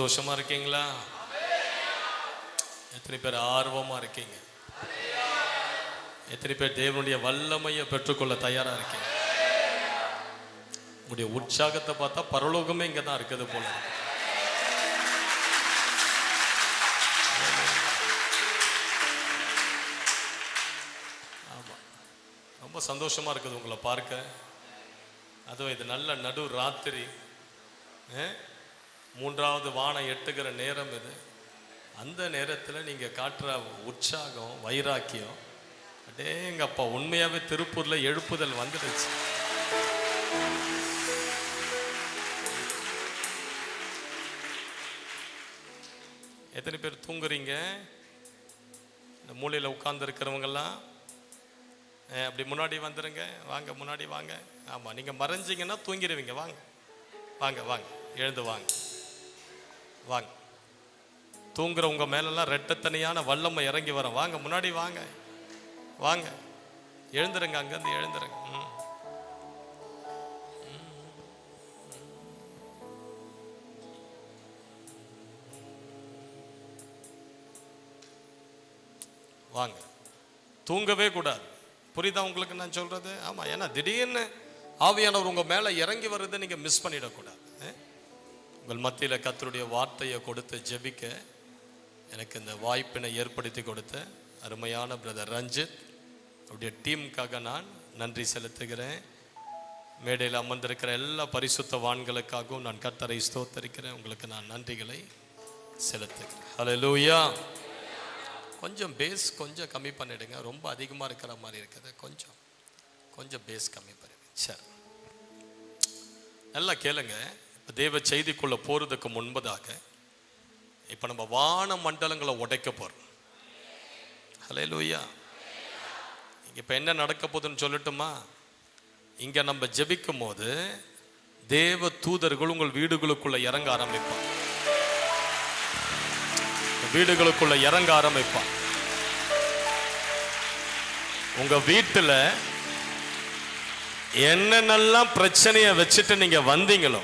சந்தோஷமா இருக்கீங்களா? எத்தனை பேர் ஆர்வமா இருக்கீங்க? எத்தனை பேர் தேவனுடைய வல்லமையை பெற்றுக்கொள்ள தயாரா இருக்கீங்க? உங்களுடைய உற்சாகத்தை பார்த்தா பரலோகமே இங்க தான் இருக்குது போல. ஆமா, ரொம்ப சந்தோஷமா இருக்குது உங்களை பார்க்க. அதுவும் இது நல்ல நடு ராத்திரி, மூன்றாவது வானம் எட்டுகிற நேரம் இது. அந்த நேரத்தில் நீங்க காட்டுற உற்சாகம், வைராக்கியம், அடேங்கப்பா, உண்மையாவே திருப்பூர்ல எழுப்புதல் வந்துடுச்சு. எத்தனை பேர் தூங்குறீங்க? இந்த மூலையில் உட்கார்ந்து இருக்கிறவங்கெல்லாம் அப்படி முன்னாடி வந்துருங்க. வாங்க, முன்னாடி வாங்க. ஆமாம், நீங்கள் மறைஞ்சிங்கன்னா தூங்கிடுவீங்க. வாங்க வாங்க வாங்க, எழுந்து வாங்க வாங்க. தூங்குற உங்கள் மேலெல்லாம் ரெட்டத்தனையான வல்லமை இறங்கி வரும். வாங்க, முன்னாடி வாங்க வாங்க, எழுந்துருங்க, அங்கேருந்து எழுந்துருங்க. வாங்க, தூங்கவே கூடாது. புரியுதா உங்களுக்கு நான் சொல்றது? ஆமா, ஏன்னா திடீர்னு ஆவியானவர் உங்க மேல இறங்கி வருது, நீங்க மிஸ் பண்ணிடக்கூடாது. உங்கள் மத்தியில கர்த்தருடைய வார்த்தையை கொடுத்து ஜெபிக்க எனக்கு இந்த வாய்ப்பினை ஏற்படுத்தி கொடுத்த அருமையான பிரதர் ரஞ்சித் அவருடைய டீமுக்காக நான் நன்றி செலுத்துகிறேன். மேடையில் அமர்ந்திருக்கிற எல்லா பரிசுத்தவான்களுக்காகவும் நான் கர்த்தரை ஸ்தோத்தரிக்கிறேன். உங்களுக்கு நான் நன்றிகளை செலுத்துகிறேன். ஹல்லேலூயா. கொஞ்சம் பேஸ் கொஞ்சம் கம்மி பண்ணிடுங்க, ரொம்ப அதிகமாக இருக்கிற மாதிரி இருக்குது. கொஞ்சம் பேஸ் கம்மி பண்ணுங்க. சரி, நல்லா கேளுங்க. இப்போ தேவ செய்திக்குள்ள போறதுக்கு முன்பதாக இப்போ நம்ம வான மண்டலங்களை உடைக்க போறோம். ஹல்லேலூயா. இப்போ என்ன நடக்க போகுதுன்னு சொல்லட்டுமா? இங்க நம்ம ஜெபிக்கும் போது தேவ தூதர்கள் உங்கள் வீடுகளுக்குள்ள இறங்க ஆரம்பிப்பாங்க. வீடுகளுக்குள்ள இறங்க ஆரம்பிப்பான். உங்க வீட்டுல என்னென்னலாம் பிரச்சனைய வச்சுட்டு நீங்க வந்தீங்களோ,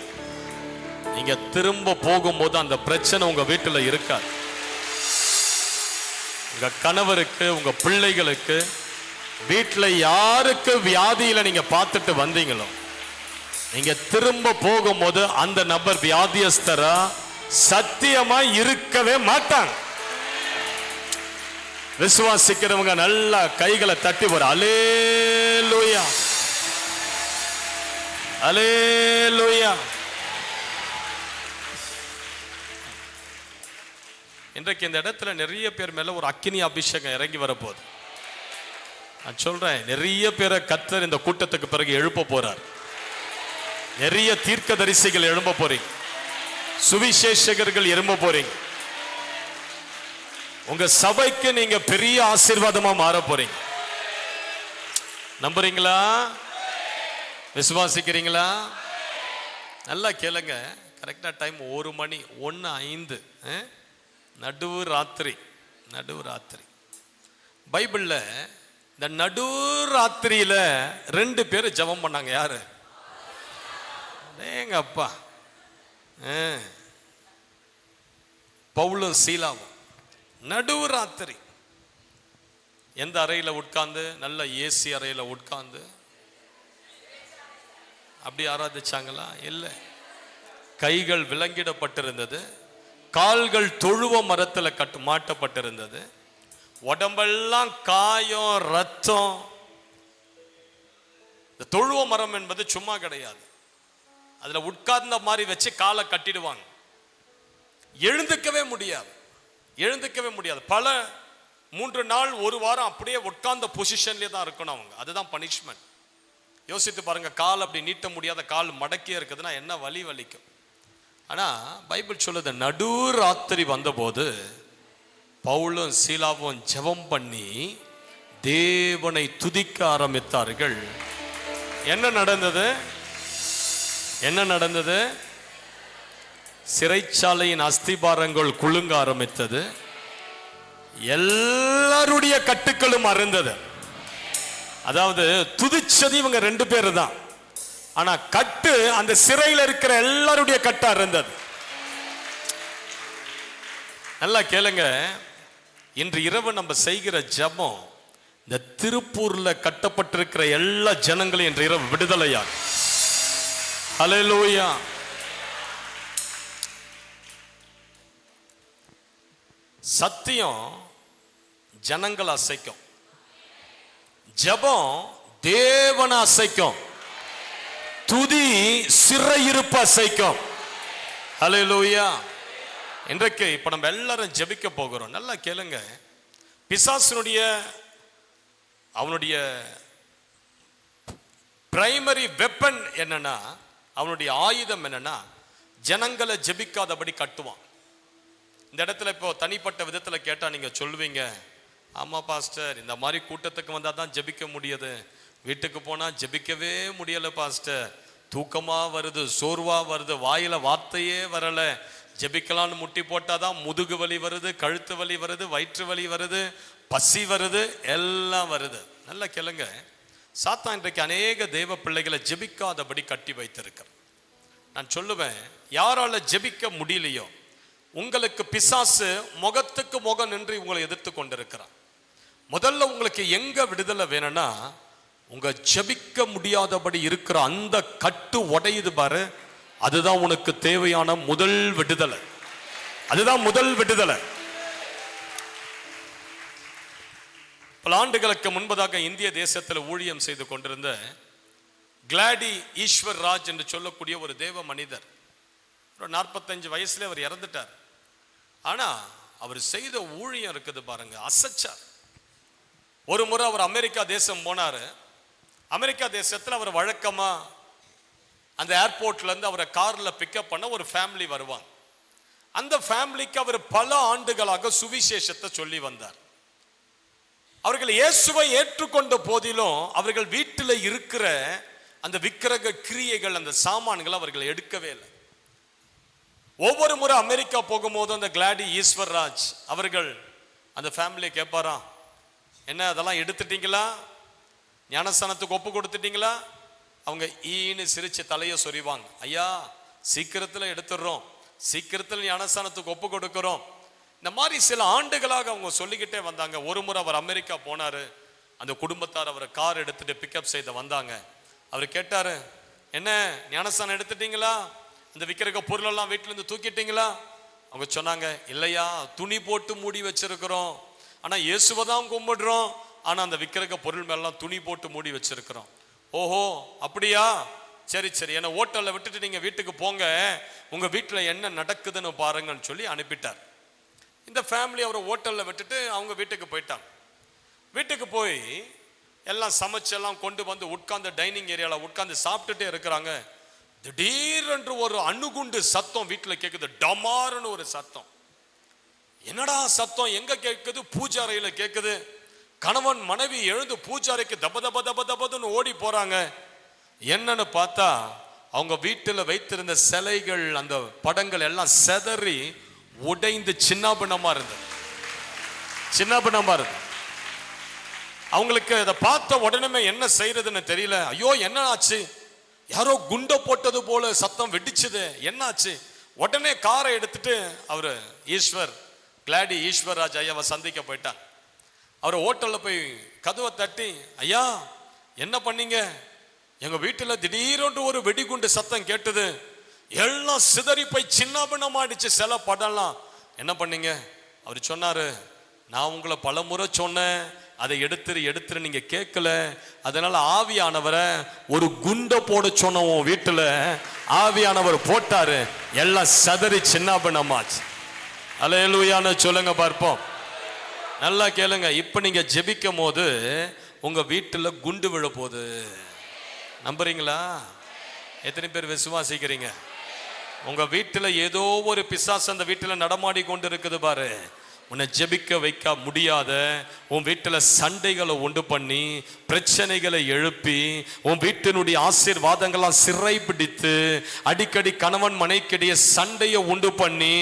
நீங்க திரும்ப போகும்போது அந்த பிரச்சனை உங்க வீட்டுல இருக்காது. உங்க கணவருக்கு, உங்க பிள்ளைகளுக்கு, வீட்டுல யாருக்கு வியாதியில நீங்க பார்த்துட்டு வந்தீங்களோ, நீங்க திரும்ப போகும்போது அந்த நபர் வியாதியஸ்தரா சத்தியமா இருக்கவே மாட்டாங்க. விசுவாசிக்கிறவங்க நல்லா கைகளை தட்டி வர அல்லேலூயா, அல்லேலூயா. இன்றைக்கு இந்த இடத்துல நிறைய பேர் மேல ஒரு அக்கினி அபிஷேகம் இறங்கி வரப்போகுது. நான் சொல்றேன், நிறைய பேரை கர்த்தர் இந்த கூட்டத்துக்கு பிறகு எழுப்ப போறார். நிறைய தீர்க்கதரிசிகள் எழும்ப போறீங்க, சுவிசேஷகர்கள் எழும்ப போறீங்க. உங்க சபைக்கு நீங்க பெரிய ஆசீர்வாதமா மாற போறீங்க. நம்புறீங்களா? விசுவாசிக்கிறீங்களா? நல்லா கேளுங்க. கரெக்டா டைம் 1 மணி 1:05, நடுவு ராத்திரி. பைபிள்ல இந்த நடு ராத்திரியில 2 பேர் ஜெபம் பண்ணாங்க. யாரு? எங்க அப்பா, பவுலும் சீலாவும் நடுவு ராத்திரி எந்த அறையில உட்கார்ந்து, நல்ல ஏசி அறையில உட்கார்ந்து அப்படி ஆராதிச்சாங்களா? இல்லை. கைகள் விலங்கிடப்பட்டிருந்தது, கால்கள் தொழுவ மரத்துல மாட்டப்பட்டிருந்தது, உடம்பெல்லாம் காயம், ரத்தம். இந்த தொழுவ மரம் என்பது சும்மா கிடையாது. அதுல உட்கார்ந்த மாதிரி வச்சு காலை கட்டிடுவாங்க. எழுந்துக்கவே முடியாது. பல 3 நாள் 1 வாரம் அப்படியே உட்கார்ந்த பொசிஷன்லயே தான் இருக்கணும் அவங்க. அதுதான் பனிஷ்மெண்ட். யோசித்து பாருங்க, கால் அப்படி நீட்ட முடியாத, கால் மடக்கியே இருக்குதுன்னா என்ன வலி வலிக்கும். ஆனா பைபிள் சொல்லுது, நடு ராத்திரி வந்தபோது பவுலும் சீலாவும் ஜெபம் பண்ணி தேவனை துதிக்க ஆரம்பித்தார்கள். என்ன நடந்தது? சிறைச்சாலையின் அஸ்திபாரங்கள் குலுங்க ஆரம்பித்தது. எல்லாருடைய கட்டுக்களும் அறுந்தது. அதாவது துதிச்சது இவங்க 2 பேரு தான். ஆனா கட்டு அந்த சிறையில் இருக்கிற எல்லாருடைய கட்டு அறுந்தது. நல்லா கேளுங்க, இன்று இரவு நம்ம செய்கிற ஜெபம் இந்த திருப்பூர்ல கட்டப்பட்டிருக்கிற எல்லா ஜனங்களையும் இன்று இரவு விடுதலையா. ஹல்லேலூயா. சத்தியம் ஜனங்கள் அசைக்கும், ஜெபம் தேவனை அசைக்கும், துதி சிறையிருப்பு அசைக்கும். ஹல்லேலூயா. இன்றைக்கு இப்ப நம்ம எல்லாரும் ஜெபிக்க போகிறோம். நல்லா கேளுங்க, பிசாசுனுடைய அவனுடைய பிரைமரி வெப்பன் என்னன்னா, அவனுடைய ஆயுதம் என்னன்னா, ஜனங்களை ஜெபிக்காதபடி கட்டுவான். இந்த இடத்துல இப்போ தனிப்பட்ட விதத்துல கேட்டா நீங்க சொல்லுவீங்க, ஆமா பாஸ்டர், இந்த மாதிரி கூட்டத்துக்கு வந்தா தான் ஜெபிக்க முடியுது, வீட்டுக்கு போனா ஜெபிக்கவே முடியல பாஸ்டர், தூக்கமா வருது, சோர்வா வருது, வாயில வார்த்தையே வரல, ஜெபிக்கலான்னு முட்டி போட்டாதான் முதுகு வலி வருது, கழுத்து வலி வருது, வயிற்று வலி வருது, பசி வருது, எல்லாம் வருது. நல்லா கேளுங்க, சாத்தான் இன்றைக்கு அநேக தேவ பிள்ளைகளை ஜெபிக்காதபடி கட்டி வைத்திருக்கிறார். நான் சொல்லுவேன், யாரால ஜெபிக்க முடியலையோ உங்களுக்கு பிசாசு முகத்துக்கு முகம் நின்று உங்களை எதிர்த்து கொண்டிருக்கிறான். முதல்ல உங்களுக்கு எங்க விடுதலை வேணும்னா, உங்க ஜெபிக்க முடியாதபடி இருக்கிற அந்த கட்டு உடையுது பாரு, அதுதான் உனக்கு தேவையான முதல் விடுதலை. அதுதான் முதல் விடுதலை. பல ஆண்டுகளுக்கு முன்பதாக இந்திய தேசத்தில் ஊழியம் செய்து கொண்டிருந்த கிளாடி ஈஸ்வர் ராஜ் என்று சொல்லக்கூடிய ஒரு தேவ மனிதர், ஒரு 45 வயசுல அவர் இறந்துட்டார். ஆனா அவர் செய்த ஊழியம் இருக்குது பாருங்க, அசைச்சார். ஒரு முறை அவர் அமெரிக்கா தேசம் போனாரு. அமெரிக்கா தேசத்தில் அவர் வழக்கமா அந்த ஏர்போர்ட்ல இருந்து அவரை கார்ல பிக்கப் பண்ண ஒரு ஃபேமிலி வருவாங்க. அந்த ஃபேமிலிக்கு அவர் பல ஆண்டுகளாக சுவிசேஷத்தை சொல்லி வந்தார். அவர்கள் இயேசுவை ஏற்றுக்கொண்ட போதிலும் அவர்கள் வீட்டில் இருக்கிற அந்த விக்கிரக கிரியைகள், அந்த சாமான்கள் அவர்கள் எடுக்கவே இல்லை. ஒவ்வொரு முறை அமெரிக்கா போகும்போது அந்த கிளாடி ஈஸ்வர் ராஜ் அவர்கள் அந்த ஃபேமிலியை கேட்பாராம், என்ன அதெல்லாம் எடுத்துட்டீங்களா, ஞானஸ்தானத்துக்கு ஒப்பு கொடுத்துட்டீங்களா? அவங்க ஈன்னு சிரிச்சு தலையை சொறிவாங்க, ஐயா சீக்கிரத்தில் எடுத்துடுறோம், சீக்கிரத்தில் ஞானஸ்தானத்துக்கு ஒப்பு கொடுக்கிறோம். இந்த மாதிரி சில ஆண்டுகளாக அவங்க சொல்லிக்கிட்டே வந்தாங்க. ஒரு முறை அவர் அமெரிக்கா போனாரு. அந்த குடும்பத்தார் அவரை கார் எடுத்துட்டு பிக்கப் செய்த வந்தாங்க. அவர் கேட்டாரு, என்ன ஞானஸ்தானம் எடுத்துட்டீங்களா, அந்த விக்கிரக பொருள் எல்லாம் வீட்டுல இருந்து தூக்கிட்டீங்களா? அவங்க சொன்னாங்க, இல்லையா, துணி போட்டு மூடி வச்சிருக்கிறோம், ஆனா இயேசுவை தான் கும்பிடுறோம், ஆனா அந்த விக்கிரக பொருள் மேலாம் துணி போட்டு மூடி வச்சிருக்கிறோம். ஓஹோ அப்படியா, சரி சரி, என்ன ஹோட்டல்ல விட்டுட்டு நீங்க வீட்டுக்கு போங்க, உங்க வீட்டுல என்ன நடக்குதுன்னு பாருங்கன்னு சொல்லி அனுப்பிட்டார். இந்த ஃபேமிலி அவரை ஹோட்டல்ல விட்டுட்டு அவங்க வீட்டுக்கு போயிட்டாங்க. வீட்டுக்கு போய் எல்லாம் சமைச்செல்லாம் கொண்டு வந்து உட்கார்ந்து டைனிங் ஏரியாவில் உட்கார்ந்து சாப்பிட்டுட்டே இருக்கிறாங்க. திடீரென்று ஒரு அணுகுண்டு சத்தம் வீட்டில் கேட்குது, டமார்னு ஒரு சத்தம். என்னடா சத்தம், எங்க கேட்குது? பூஜாரையில் கேட்குது. கணவன் மனைவி எழுந்து பூஜாரைக்கு தப தப தப தபதுன்னு ஓடி போறாங்க. என்னன்னு பார்த்தா அவங்க வீட்டில் வைத்திருந்த சிலைகள், அந்த படங்கள் எல்லாம் செதறி உடைந்து சின்னாபின்னமா இருந்தது, சின்னாபின்னமா இருந்தது. அவங்களுக்கு அதை பார்த்த உடனே என்ன செய்யறதுன்னு தெரியல. ஐயோ என்ன ஆச்சு, யாரோ குண்டை போட்டது போல சத்தம் வெடிச்சுது, என்னாச்சு? உடனே காரை எடுத்துட்டு அவரு கிளாடி ஈஸ்வர் ராஜ் ஐயாவை சந்திக்க போயிட்டான். அவர் ஹோட்டல்ல போய் கதவை தட்டி, ஐயா என்ன பண்ணீங்க? எங்க வீட்டுல திடீரென்று ஒரு வெடிகுண்டு சத்தம் கேட்டது, எல்லாம் சிதறி போய் சின்னாபின்னமாயிடுச்சு சில படம்லாம், என்ன பண்ணீங்க? அவர் சொன்னாரு, நான் உங்களை பல முறை சொன்னேன், அதை எடுத்துரு நீங்க கேட்கல, அதனால ஆவியானவரை ஒரு குண்டை போட சொன்ன உன் வீட்டுல ஆவியானவர் போட்டாரு, எல்லாம் சதறி சின்னாபின்னமாச்சு. அல்லேலூயான்னு சொல்லுங்க பார்ப்போம். நல்லா கேளுங்க, இப்ப நீங்க ஜெபிக்கும் போது உங்க வீட்டுல குண்டு விழ போகுது. நம்புறீங்களா? எத்தனை பேர் விசுவாசிக்கிறீங்க? உங்க வீட்டுல ஏதோ ஒரு பிசாசு அந்த வீட்டுல நடமாடி கொண்டு இருக்குது பாரு. உன்னை ஜெபிக்க வைக்க முடியாத, உன் வீட்டுல சண்டைகளை உண்டு பண்ணி பிரச்சனைகளை எழுப்பி உன் வீட்டினுடைய ஆசீர்வாதங்கள்லாம் சிறை பிடித்து அடிக்கடி கணவன் மனைவிக்கிடையே சண்டையை உண்டு பண்ணி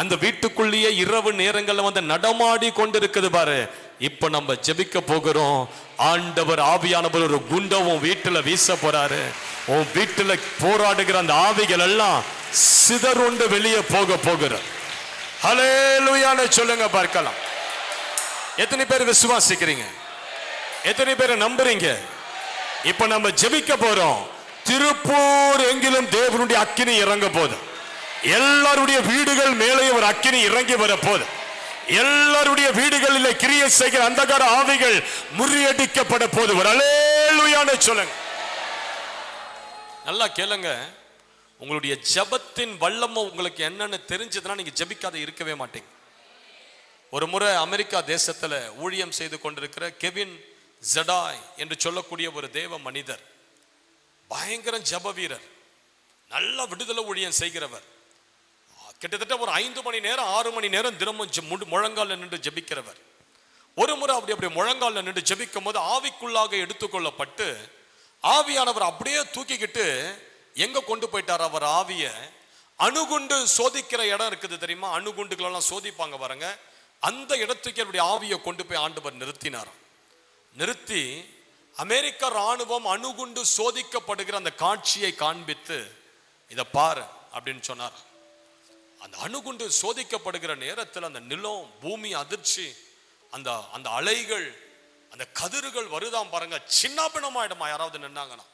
அந்த வீட்டுக்குள்ளேயே இரவு நேரங்கள்ல வந்து நடமாடி கொண்டு இருக்குது பாரு. இப்ப நம்ம ஜெபிக்க போகிறோம். ஆண்டவர் ஆவியானவர் ஒரு குண்டை உன் வீட்டுல வீச போறாரு. உன் வீட்டுல போராடுகிற அந்த ஆவிகள் எல்லாம் சிதறுண்டு வெளியே போக போகிற. ஹல்லேலூயா அல்லேலூயான்னு சொல்லுங்க பார்க்கலாம். எத்தனை பேர் விசுவாசிக்கிறீங்க? எத்தனை பேர் நம்புறீங்க? இப்ப நம்ம ஜெபிக்க போறோம். திருப்பூர் எங்கிலும் தேவனுடைய அக்கினி இறங்க போது, எல்லாருடைய வீடுகள் மேலே ஒரு அக்கினி இறங்கி வர போது, எல்லாருடைய வீடுகளில் கிரியை செய்கிற அந்தகார ஆவிகள் முறியடிக்கப்பட போது. ஒரு அல்லேலூயான்னு சொல்லுங்க. நல்லா கேளுங்க. உங்களுடைய ஜெபத்தின் வல்லமை உங்களுக்கு என்னன்னு தெரிஞ்சதுன்னா நீங்க ஜெபிக்காத இருக்கவே மாட்டீங்க. ஒரு முறை அமெரிக்கா தேசத்துல ஊழியம் செய்து கொண்டிருக்கிற கெவின் ஜடாய் என்று சொல்லக்கூடிய ஒரு தேவ மனிதர், பயங்கர ஜெப வீரர், நல்ல விடுதலை ஊழியம் செய்கிறவர், கிட்டத்தட்ட ஒரு 5 மணி நேரம் 6 மணி நேரம் தினமும் முழங்கால நின்று ஜெபிக்கிறவர். ஒரு முறை அப்படி முழங்கால நின்று ஜெபிக்கும் போது ஆவிக்குள்ளாக எடுத்துக்கொள்ளப்பட்டு ஆவியானவர் அப்படியே தூக்கிக்கிட்டு எங்க கொண்டு போயிட்டார்? அவர் ஆவிய அணுகுண்டு சோதிக்கிற இடம் இருக்குது தெரியுமா? அணுகுண்டுகள் எல்லாம் சோதிப்பாங்க பாருங்க, அந்த இடத்துக்கு அவருடைய ஆவியை கொண்டு போய் ஆண்டவர் நிறுத்தினார். நிறுத்தி அமெரிக்க ராணுவம் அணுகுண்டு சோதிக்கப்படுகிற அந்த காட்சியை காண்பித்து இதை பாரு அப்படின்னு சொன்னார். அந்த அணுகுண்டு சோதிக்கப்படுகிற நேரத்தில் அந்த நிலம் பூமி அதிர்ச்சி, அந்த அந்த அலைகள், அந்த கதிர்கள் வருதாம் பாருங்க, சின்ன பின்னமாயிடுமா யாராவது நின்னாங்கன்னா.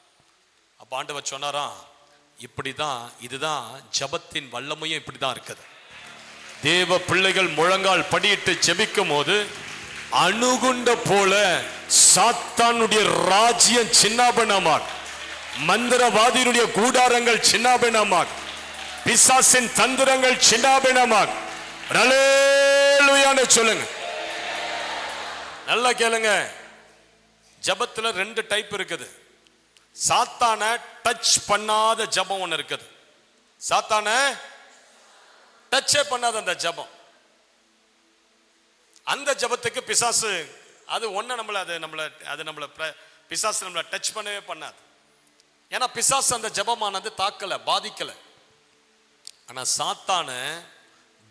அப்ப ஆண்டவர் சொன்னாராம், இப்படிதான், இதுதான் ஜெபத்தின் வல்லமையும் இப்படிதான் இருக்குது. தேவ பிள்ளைகள் முழங்கால் படியிட்டு ஜெபிக்கும் போது அணுகுண்ட போல சாத்தானுடைய ராஜ்யம் சின்னாபின்னமாக, மந்திரவாதியினுடைய கூடாரங்கள் சின்னாபின்னமாக, பிசாசின் தந்திரங்கள் சின்னாபின்னமாக. அல்லேலூயான்னு சொல்லுங்க. நல்லா கேளுங்க. ஜெபத்துல 2 டைப் இருக்குது. சாத்தான டச் பண்ணாத ஜெபம் ஒன்று இருக்குது. சாத்தான டச்சே பண்ணாத அந்த ஜெபம், அந்த ஜெபத்துக்கு பிசாசு அது ஒண்ணு நம்மள பிசாசு நம்மள டச் பண்ணவே பண்ணாது. ஏன்னா பிசாசு அந்த ஜெபமானது தாக்கல, பாதிக்கல. ஆனா சாத்தான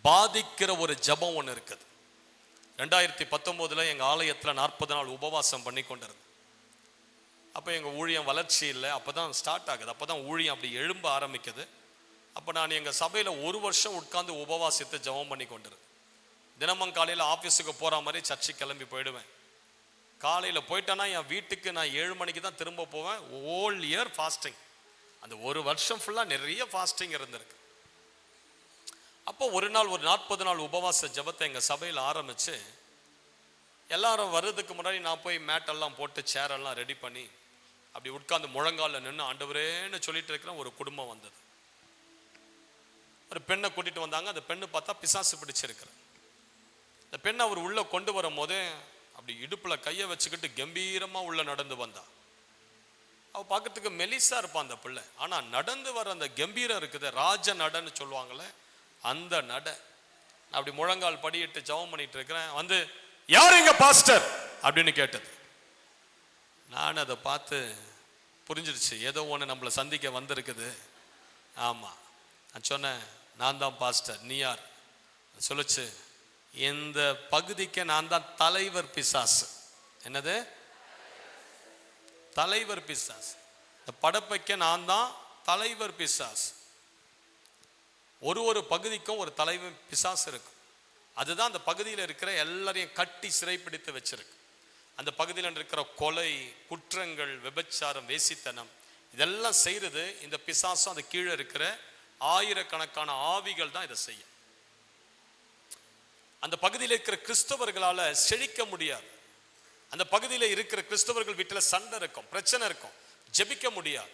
பாதிக்கிற ஒரு ஜெபம் ஒன்று இருக்குது. 2019 எங்க ஆலயத்தில் 40 நாள் உபவாசம் பண்ணி கொண்டிருந்தது. அப்போ எங்கள் ஊழியம் வளர்ச்சி இல்லை, அப்போதான் ஸ்டார்ட் ஆகுது, அப்போதான் ஊழியம் அப்படி எழும்ப ஆரம்பிக்குது. அப்போ நான் எங்கள் சபையில் 1 வருஷம் உட்கார்ந்து உபவாசித்து ஜெபம் பண்ணி கொண்டிருந்தேன். தினமும் காலையில் ஆஃபீஸுக்கு போகிற மாதிரி சர்ச்சுக்கு கிளம்பி போயிடுவேன். காலையில் போயிட்டேன்னா என் வீட்டுக்கு நான் 7 மணிக்கு தான் திரும்ப போவேன். ஹோல் இயர் ஃபாஸ்டிங், அந்த 1 வருஷம் ஃபுல்லாக நிறைய ஃபாஸ்டிங் இருந்திருக்கு. அப்போ ஒரு நாள் ஒரு 40 நாள் உபவாச ஜெபத்தை எங்கள் சபையில் ஆரம்பித்து, எல்லாரும் வர்றதுக்கு முன்னாடி நான் போய் மேட்டெல்லாம் போட்டு சேரெல்லாம் ரெடி பண்ணி அப்படி உட்கார்ந்து முழங்காலில் நின்று ஆண்டவரேன்னு சொல்லிட்டு இருக்கிற ஒரு குடும்பம் வந்தது. ஒரு பெண்ணை கூட்டிட்டு வந்தாங்க. அந்த பெண்ணு பார்த்தா பிசாசு பிடிச்சிருக்கிற அந்த பெண்ணை அவர் உள்ள கொண்டு வரும் போதே அப்படி இடுப்புல கையை வச்சுக்கிட்டு கம்பீரமா உள்ள நடந்து வந்தா. அவ பார்க்கறதுக்கு மெலிசா இருப்பான் அந்த பிள்ளை, ஆனா நடந்து வர அந்த கம்பீரம் இருக்குது, ராஜ நடன்னு சொல்லுவாங்களே அந்த நட. அப்படி முழங்கால் படியிட்டு ஜெபம் பண்ணிட்டு இருக்கிறேன். வந்து யார் எங்க பாஸ்டர் அப்படின்னு கேட்டது. நான் அதை பார்த்து புரிஞ்சிருச்சு, ஏதோ ஒன்று நம்மளை சந்திக்க வந்திருக்குது. ஆமா, நான் சொன்னேன், நான் தான் பாஸ்டர், நீ யார்? சொல்லுச்சு, இந்த பகுதிக்கு நான் தான் தலைவர் பிசாசு. என்னது தலைவர் பிசாசு? இந்த படப்பைக்க நான் தான் தலைவர் பிசாசு. ஒரு பகுதிக்கும் ஒரு தலைவர் பிசாசு இருக்கும். அதுதான் அந்த பகுதியில் இருக்கிற எல்லாரையும் கட்டி சிறைப்பிடித்து வச்சிருக்கு. அந்த பகுதியில் இருக்கிற கொலை, குற்றங்கள், விபச்சாரம், வேசித்தனம் இதெல்லாம் செய்யறது இந்த பிசாசும் அது கீழே இருக்கிற ஆயிரக்கணக்கான ஆவிகள் தான் இதை செய்யும். அந்த பகுதியில் இருக்கிற கிறிஸ்தவர்களால செழிக்க முடியாது. அந்த பகுதியில் இருக்கிற கிறிஸ்தவர்கள் வீட்டில் சண்டை இருக்கும், பிரச்சனை இருக்கும், ஜெபிக்க முடியாது.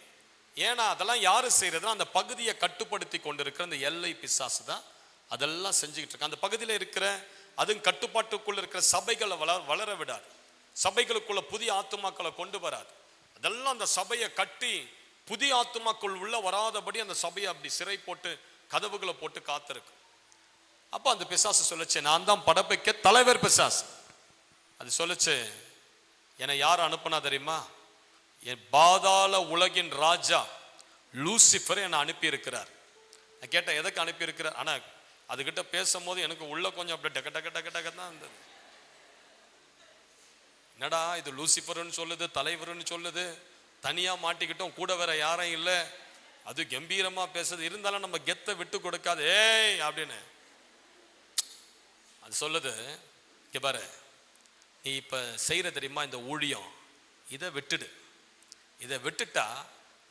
ஏன்னா அதெல்லாம் யாரு செய்யறதுன்னா அந்த பகுதியை கட்டுப்படுத்தி கொண்டிருக்கிற அந்த எல்லை பிசாசு தான் அதெல்லாம் செஞ்சுக்கிட்டு இருக்கு. அந்த பகுதியில் இருக்கிற அதுவும் கட்டுப்பாட்டுக்குள்ள இருக்கிற சபைகளை வளர விடாது, சபைகளுக்குள்ள புதிய ஆத்துமாக்களை கொண்டு வராது. அதெல்லாம் அந்த சபையை கட்டி புதிய ஆத்துமாக்கள் உள்ள வராதபடி அந்த சபையை அப்படி சிறை போட்டு கதவுகளை போட்டு காத்திருக்கு. அப்ப அந்த பிசாசு சொல்லுச்சு, நான் தான் படப்பைக்க தலைவர் பிசாசு. அது சொல்லுச்சு, என்னை யார் அனுப்புனா தெரியுமா? என் பாதாள உலகின் ராஜா லூசிஃபர் என்னை அனுப்பி இருக்கிறார். நான் கேட்டேன், எதுக்கு அனுப்பி இருக்கிறார்? ஆனா அதுகிட்ட பேசும்போது எனக்கு உள்ள கொஞ்சம் அப்படியே டக்க டக்க டக்க டக்க தான் இருந்தது. என்னடா இது லூசிஃபர்னு சொல்லுது, தலைவர்னு சொல்லுது, தனியா மாட்டிக்கிட்டோம், கூட வேற யாரும் இல்லை, அது கம்பீரமா பேசுது, இருந்தாலும் நம்ம கெத்தை விட்டு கொடுக்காது ஏய் அப்படின்னு. அது சொல்லுது, இங்க பாரு, நீ இப்ப செய்யற தெரியுமா இந்த ஊழியம், இதை விட்டுடு. இதை விட்டுட்டா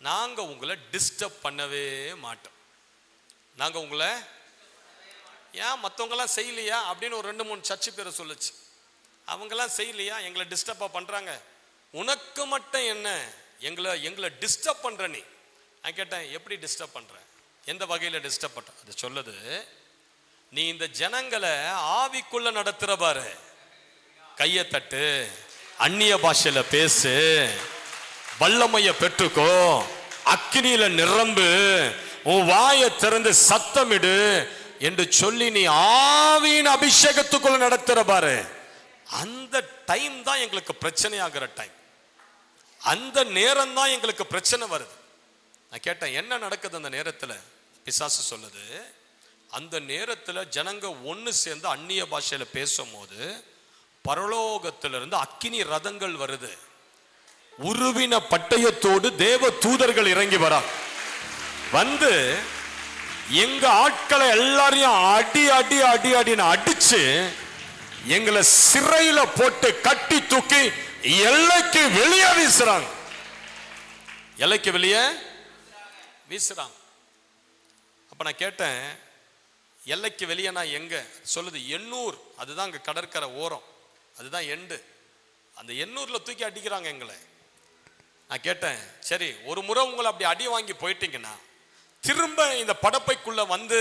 நாங்க உங்களை டிஸ்டர்ப் பண்ணவே மாட்டோம். நாங்க உங்களை ஏன் மற்றவங்கெல்லாம் செய்யலையா அப்படின்னு ஒரு 2-3 சர்ச்சு பேரை சொல்லுச்சு. அவங்கெல்லாம் செய்யலையா, எங்களை டிஸ்டர்பா பண்றாங்க, உனக்கு மட்டும் என்ன எங்களை டிஸ்டர்ப் பண்ற நீ. நான் கேட்டேன், எப்படி டிஸ்டர்ப் பண்ற, எந்த வகையில டிஸ்டர்ப் பண்ற? அது சொல்லுது, நீ இந்த ஜனங்களை ஆவிக்குள்ள நடத்துற பாரு, கையை தட்டு, அந்நிய பாஷையில பேசு, வல்லமைய பெற்றுக்கோ, அக்கினியில நிரம்பு, உன் வாயை திறந்து சத்தமிடு என்று சொல்லி நீ ஆவியின் அபிஷேகத்துக்குள்ள நடத்துற பாரு. அந்த டைம் தான் எங்களுக்கு பிரச்சனை ஆகிற டைம். அந்த நேரம் தான் எங்களுக்கு பிரச்சனை வருது. நான் கேட்டேன், என்ன நடக்குது அந்த நேரத்துல? பிசாசு சொல்லுது, அந்த நேரத்துல ஜனங்க ஒன்னு சேர்ந்து அந்நிய பாஷையில பேசும்போது பரலோகத்திலிருந்து அக்கினி ரதங்கள் வருது. உருவின பட்டயத்தோடு தேவ தூதர்கள் இறங்கி வராங்க. வந்து எங்க ஆட்களை எல்லாரையும் அடி அடி அடி அடின்னு அடிச்சு எங்களை சிறையில போட்டு கட்டி தூக்கி எல்லைக்கு வெளியே வீசுறாங்க. எல்லைக்கு வெளியே வீசுறாங்க. அப்ப நான் கேட்டேன், எல்லைக்கு வெளியே நான் எங்க? சொல்லுது எண்ணூர், அதுதான் அங்க கடற்கரை ஓரம், அதுதான் எண்டு. அந்த எண்ணூர்ல தூக்கி அடிக்கிறாங்க எங்களை. நான் கேட்டேன், சரி ஒரு முறை உங்களை அப்படி அடி வாங்கி போயிட்டீங்கன்னா திரும்ப இந்த படப்பைக்குள்ள வந்து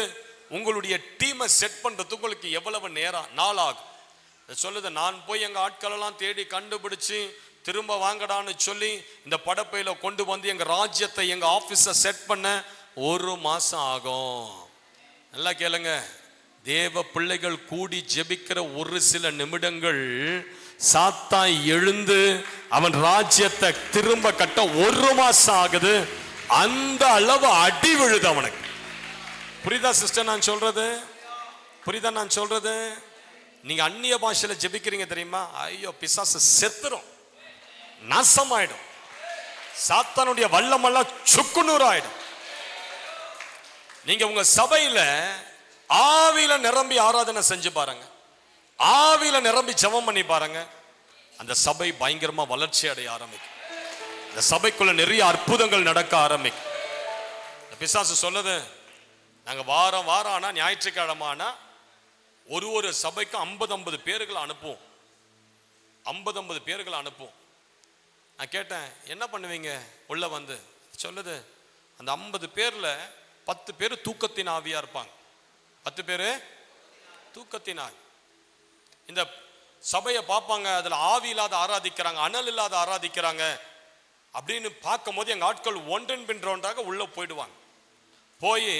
உங்களுடைய டீமை செட் பண்றதுக்கு உங்களுக்கு எவ்வளவு நாள் ஆகும்? சொல்லுது, நான் போய் எங்க ஆட்களெல்லாம் தேடி கண்டுபிடிச்சு திரும்ப வாங்கடான்னு சொல்லி இந்த படப்பையில கொண்டு வந்து எங்க ராஜ்யத்தை, எங்க ஆபீஸை செட் பண்ண 1 மாசம் ஆகும். நல்லா கேளுங்க, தேவ பிள்ளைகள் கூடி ஜெபிக்கிற ஒரு சில நிமிடங்கள் சாத்தான் எழுந்து அவன் ராஜ்யத்தை திரும்ப கட்ட 1 மாசம் ஆகுது. அந்த அளவு அடி விழுது அவனுக்கு. புரியுதா சிஸ்டர் நான் சொல்றது? புரியுதா நான் சொல்றது? நீங்க அந்நிய பாஷையில ஜெபிக்கிறீங்க தெரியுமா, ஐயோ பிசாசு செத்துரும், நாசமாயிடும், சாத்தானுடைய வல்லமெல்லாம் சுக்குநூறு ஆயிடும். நீங்க உங்க சபையில ஆவியில நிரம்பி ஆராதனை செஞ்சு பாருங்க, ஆவியில நிரம்பி ஜெபம் பண்ணி பாருங்க, அந்த சபை பயங்கரமா வளர்ச்சி அடைய ஆரம்பிக்கும். இந்த சபைக்குள்ள நிறைய அற்புதங்கள் நடக்க ஆரம்பிக்கும். பிசாசு சொல்லுது, நாங்க வாரம் ஆனா ஞாயிற்றுக்கிழமை ஆனா ஒரு சபைக்கு 50 பேர்களை அனுப்புவோம், 50 பேர்களை அனுப்புவோம். நான் கேட்டேன், என்ன பண்ணுவீங்க உள்ள வந்து? சொல்லுது, அந்த 50 பேர்ல 10 பேர் தூக்கத்தின் ஆவியா இருப்பாங்க, 10 பேர் தூக்கத்தின் ஆவி. இந்த சபையை பார்ப்பாங்க, அதுல ஆவி இல்லாத ஆராதிக்கிறாங்க, அனல் இல்லாத ஆராதிக்கிறாங்க அப்படின்னு பார்க்கும் போது எங்க ஆட்கள் ஒன்றன் பின் ஒன்றாக உள்ள போயிடுவாங்க. போய்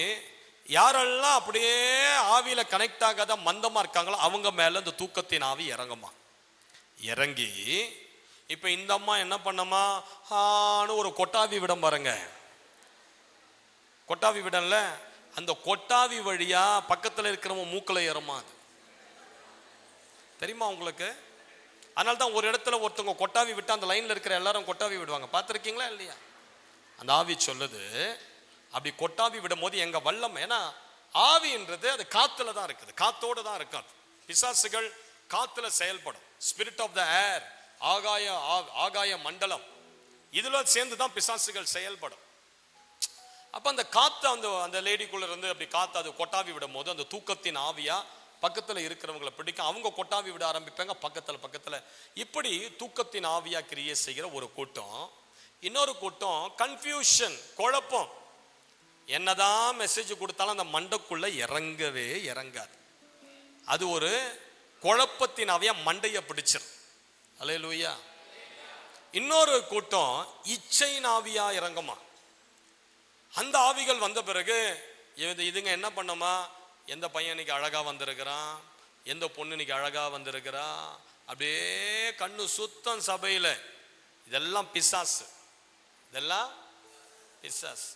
யாரெல்லாம் அப்படியே ஆவியில கனெக்ட் ஆகாத மந்தமா இருக்காங்களோ அவங்க மேல இந்த தூக்கத்தின் ஆவி இறங்குமா. இறங்கி இப்ப இந்த அம்மா என்ன பண்ணமா ஒரு கொட்டாவி விடம் பாருங்க, கொட்டாவி விடல, அந்த கொட்டாவி வழியா பக்கத்துல இருக்கிறவங்க மூக்கல ஏறுமா, அது தெரியுமா உங்களுக்கு? அதனால தான் ஒரு இடத்துல ஒருத்தவங்க கொட்டாவி விட்டு அந்த லைன்ல இருக்கிற எல்லாரும் கொட்டாவி விடுவாங்க, பார்த்துருக்கீங்களா இல்லையா? அந்த ஆவி சொல்லுது, அப்படி கொட்டாவி விடும் போது எங்க வல்லம், ஏன்னா ஆவின்றது அது காத்துல தான் இருக்குது, காத்தோடு தான் இருக்காது. பிசாசுகள் காத்துல செயல்படும், ஸ்பிரிட் ஆஃப் த ஏர், ஆகாய மண்டலம், இதுல சேர்ந்து தான் பிசாசுகள் செயல்படும். அப்ப அந்த காத்து அந்த லேடிக்குள்ள இருந்து அப்படி காத்து அது கொட்டாவி விடும் போது அந்த தூக்கத்தின் ஆவியா பக்கத்துல இருக்கிறவங்களை பிடிக்கும், அவங்க கொட்டாவி விட ஆரம்பிப்பாங்க பக்கத்துல. இப்படி தூக்கத்தின் ஆவியா கிரியை செய்கிற ஒரு கூட்டம். இன்னொரு கூட்டம் கன்ஃபியூஷன், குழப்பம். என்னதான் மெசேஜ் கொடுத்தாலும் அந்த மண்டைக்குள்ள இறங்கவே இறங்காது. அது ஒரு குழப்பத்தின் ஆவியா மண்டைய பிடிச்சிரும். அல்லேலூயா. இன்னொரு கூட்டம் இச்சையின் ஆவியா இறங்குமா. அந்த ஆவிகள் வந்த பிறகு இதுங்க என்ன பண்ணுமா, எந்த பையன் இன்னைக்கு அழகா வந்திருக்கிறான், எந்த பொண்ணு இன்னைக்கு அழகா வந்திருக்கிறா, அப்படியே கண்ணு சுத்தம் சபையில. இதெல்லாம் பிசாசு, இதெல்லாம் பிசாசு.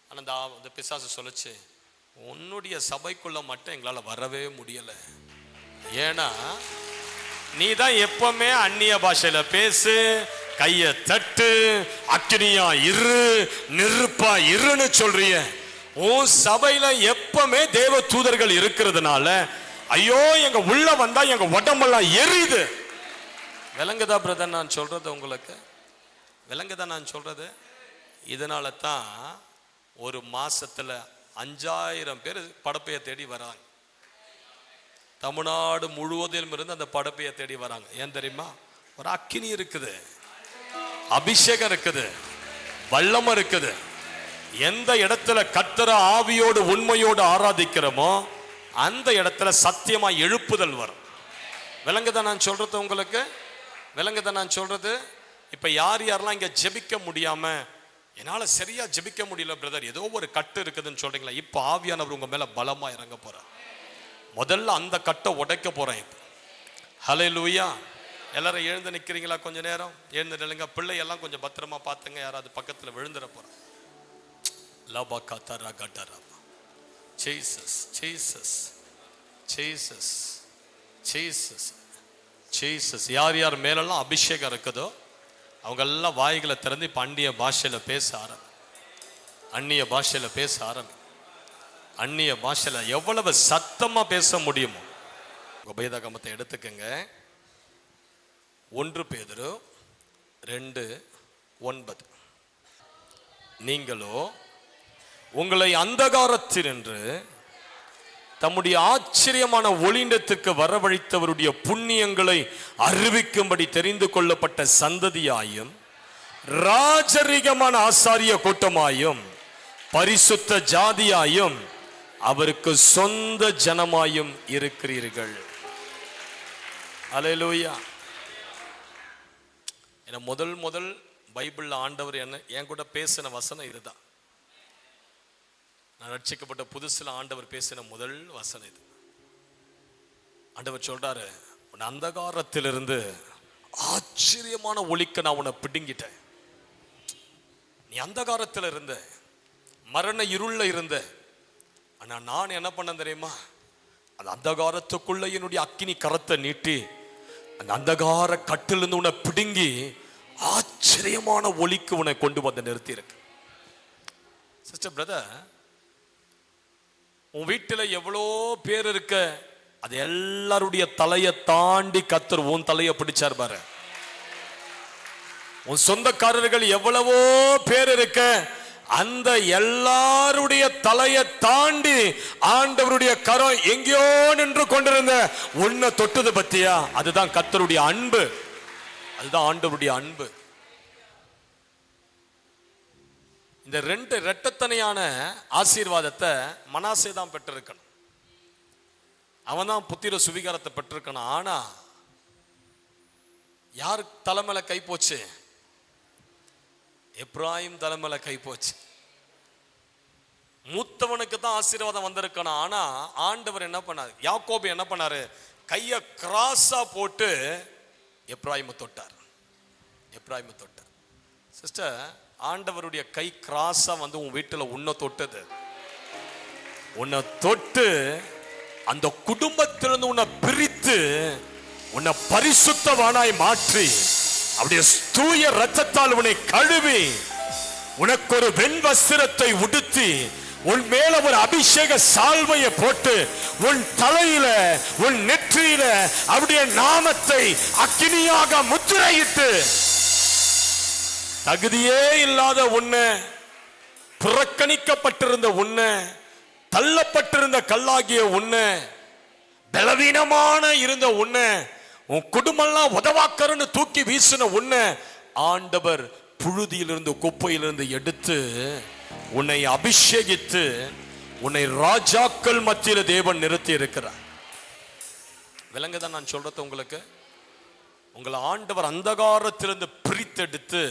ஆனா அந்த பிசாசு சொல்லுச்சு, உன்னுடைய சபைக்குள்ள மட்டும் எங்களால வரவே முடியல, ஏன்னா நீ தான் எப்பவுமே அந்நிய பாஷையில பேசு, கைய தட்டு, அக்கினியா இரு, நெருப்பா இருன்னு சொல்றிய. உன் சபையில எப்பவுமே தேவ தூதர்கள் இருக்கிறதுனால ஐயோ எங்க உள்ள வந்தா எங்க உடம்பெல்லாம் எரியுது. விளங்குதா பிரதர் நான் சொல்றது உங்களுக்கு? விளங்குதா நான் சொல்றது? இதனால தான் ஒரு மாசத்துல 5000 பேர் படப்பையை தேடி வராங்க. தமிழ்நாடு முழுவதிலும் இருந்து அந்த படப்பையை தேடி வராங்க. ஏன் தெரியுமா? ஒரு அக்கினி இருக்குது, அபிஷேகம் இருக்குது, வல்லமை இருக்குது. எந்த இடத்துல கர்த்தர ஆவியோடு உண்மையோடு ஆராதிக்கிறோமோ அந்த இடத்துல சத்தியமா எழுப்புதல் வரும். விளங்குதா நான் சொல்றது உங்களுக்கு? விளங்குதா நான் சொல்றது? இப்ப யார் யாரெல்லாம் இங்க ஜெபிக்க முடியாம, என்னால சரியா ஜெபிக்க முடியல பிரதர், ஏதோ ஒரு கட்டு இருக்குதுன்னு சொல்றீங்களா? இப்ப ஆவியானவர் உங்க மேல பலமா இறங்க போறார். முதல்ல அந்த கட்டை உடைக்க போறேன் இப்ப. ஹல்லேலூயா. எல்லாரும் எழுந்து நிக்கிறீங்களா? கொஞ்ச நேரம் எழுந்து நில்லுங்க. பிள்ளை எல்லாம் கொஞ்சம் பத்திரமா பாத்துங்க, யாராவது பக்கத்துல விழுந்துட போற. லபா கதரா கட்டரா. Jesus Jesus Jesus Jesus Jesus. யார் யார் மேலெல்லாம் அபிஷேகம் இருக்குதோ அவங்க எல்லாம் வாய்களை திறந்து இப்ப அந்நிய பாஷையில பேச ஆரம்பி. அந்நிய பாஷையில பேச ஆரம்பி. அந்நிய பாஷையில எவ்வளவு சத்தமா பேச முடியுமோ. உபயதாகமத்தை எடுத்துக்கங்க. 1 பேதுரு 2:9. நீங்களோ உங்களை அந்தகாரத்தினின்று தம்முடைய ஆச்சரியமான ஒளியிடத்திற்கு வரவழைத்தவருடைய புண்ணியங்களை அறிவிக்கும்படி தெரிந்து கொள்ளப்பட்ட சந்ததியாயும் ராஜரிகமான ஆசாரிய கூட்டமாயும் பரிசுத்த ஜாதியாயும் அவருக்கு சொந்த ஜனமாயும் இருக்கிறீர்கள். அல்லேலூயா. என முதல் பைபிள்ல ஆண்டவர் என்ன என் கூட பேசின வசனம் இதுதான். நான் ரட்சிக்கப்பட்ட புதுசுல ஆண்டவர் பேசின முதல் வசனம் இது. ஆண்டவர் சொல்றாரு, உன் அந்தகாரத்திலிருந்து ஆச்சரியமான ஒளிக்கு நான் உன்னை பிடுங்கிட்டேன். நீ அந்தகாரத்தில் இருந்த, மரண இருள்ல இருந்த, ஆனா நான் என்ன பண்ண தெரியுமா? அந்த அந்தகாரத்துக்குள்ள என்னுடைய அக்கினி கரத்தை நீட்டி அந்த அந்தகார கட்டிலிருந்து உன்னை பிடுங்கி ஆச்சரியமான ஒளிக்கு உன்னை கொண்டு வந்து நிறுத்தி இருக்கு. சிஸ்டர் பிரதர், உன் வீட்டில் எவ்வளோ பேர் இருக்க, அது எல்லாருடைய தலையை தாண்டி கர்த்தர் உன் தலையை பிடிச்சார் பாரு. உன் சொந்தக்காரர்கள் எவ்வளவோ பேர் இருக்க, அந்த எல்லாருடைய தலையை தாண்டி ஆண்டவருடைய கரம் எங்கேயோ நின்று கொண்டிருந்த உன்னை தொட்டது பத்தியா? அதுதான் கர்த்தருடைய அன்பு, அதுதான் ஆண்டவருடைய அன்பு. இந்த 2 இரட்டத்தனையான ஆசீர்வாதத்தை மனாசே தான் பெற்றிருக்கணும். அவன் தான் புத்திர சுவிகாரத்தை பெற்றிருக்கணும். ஆனா யார் தலைமையில கை போச்சு? எப்ராயிம் தலைமையில கை போச்சு. மூத்தவனுக்கு தான் ஆசீர்வாதம் வந்திருக்கணும். ஆனா ஆண்டவர் என்ன பண்ணாரு? யாக்கோபு என்ன பண்ணாரு? கைய கிராஸா போட்டு எப்ராயிம் தொட்டார். எப்ராயிம் தொட்டார். சிஸ்டர், ஆண்டவருடைய கை கிராஸா வந்து உன் வீட்டுல உன்னை தொட்டது. உன்னை தொட்டு அந்த குடும்பத்திலிருந்து உன்னை பிரித்து உன்னை பரிசுத்தவானாய் மாற்றி அப்படியே தூய ரத்தத்தால் உன்னை கழுவி உனக்கு ஒரு வெண் வஸ்திரத்தை உடுத்தி உன் மேல ஒரு அபிஷேக சால்வையை போட்டு உன் தலையில உன் நெற்றியில அவருடைய நாமத்தை அக்கினியாக முத்திரையிட்டு தகுதியே இல்லாத உன்னை, புறக்கணிக்கப்பட்டிருந்த உன்னை, தள்ளப்பட்டிருந்த கல்லாகிய உன்னை, பலவீனமான இருந்த உன்னை, உன் குடும்பம்லாம் உதவாக்கறன்னு தூக்கி வீசின உன்னை ஆண்டவர் புழுதியிலிருந்து குப்பையிலிருந்து எடுத்து உன்னை அபிஷேகித்து உன்னை ராஜாக்கள் மத்தியில தேவன் நிறுத்தி இருக்கிறார். விளங்குதான் நான் சொல்றது உங்களுக்கு? உங்களை ஆண்டவர் அந்தகாரத்திலிருந்து பிரித்தெடுத்து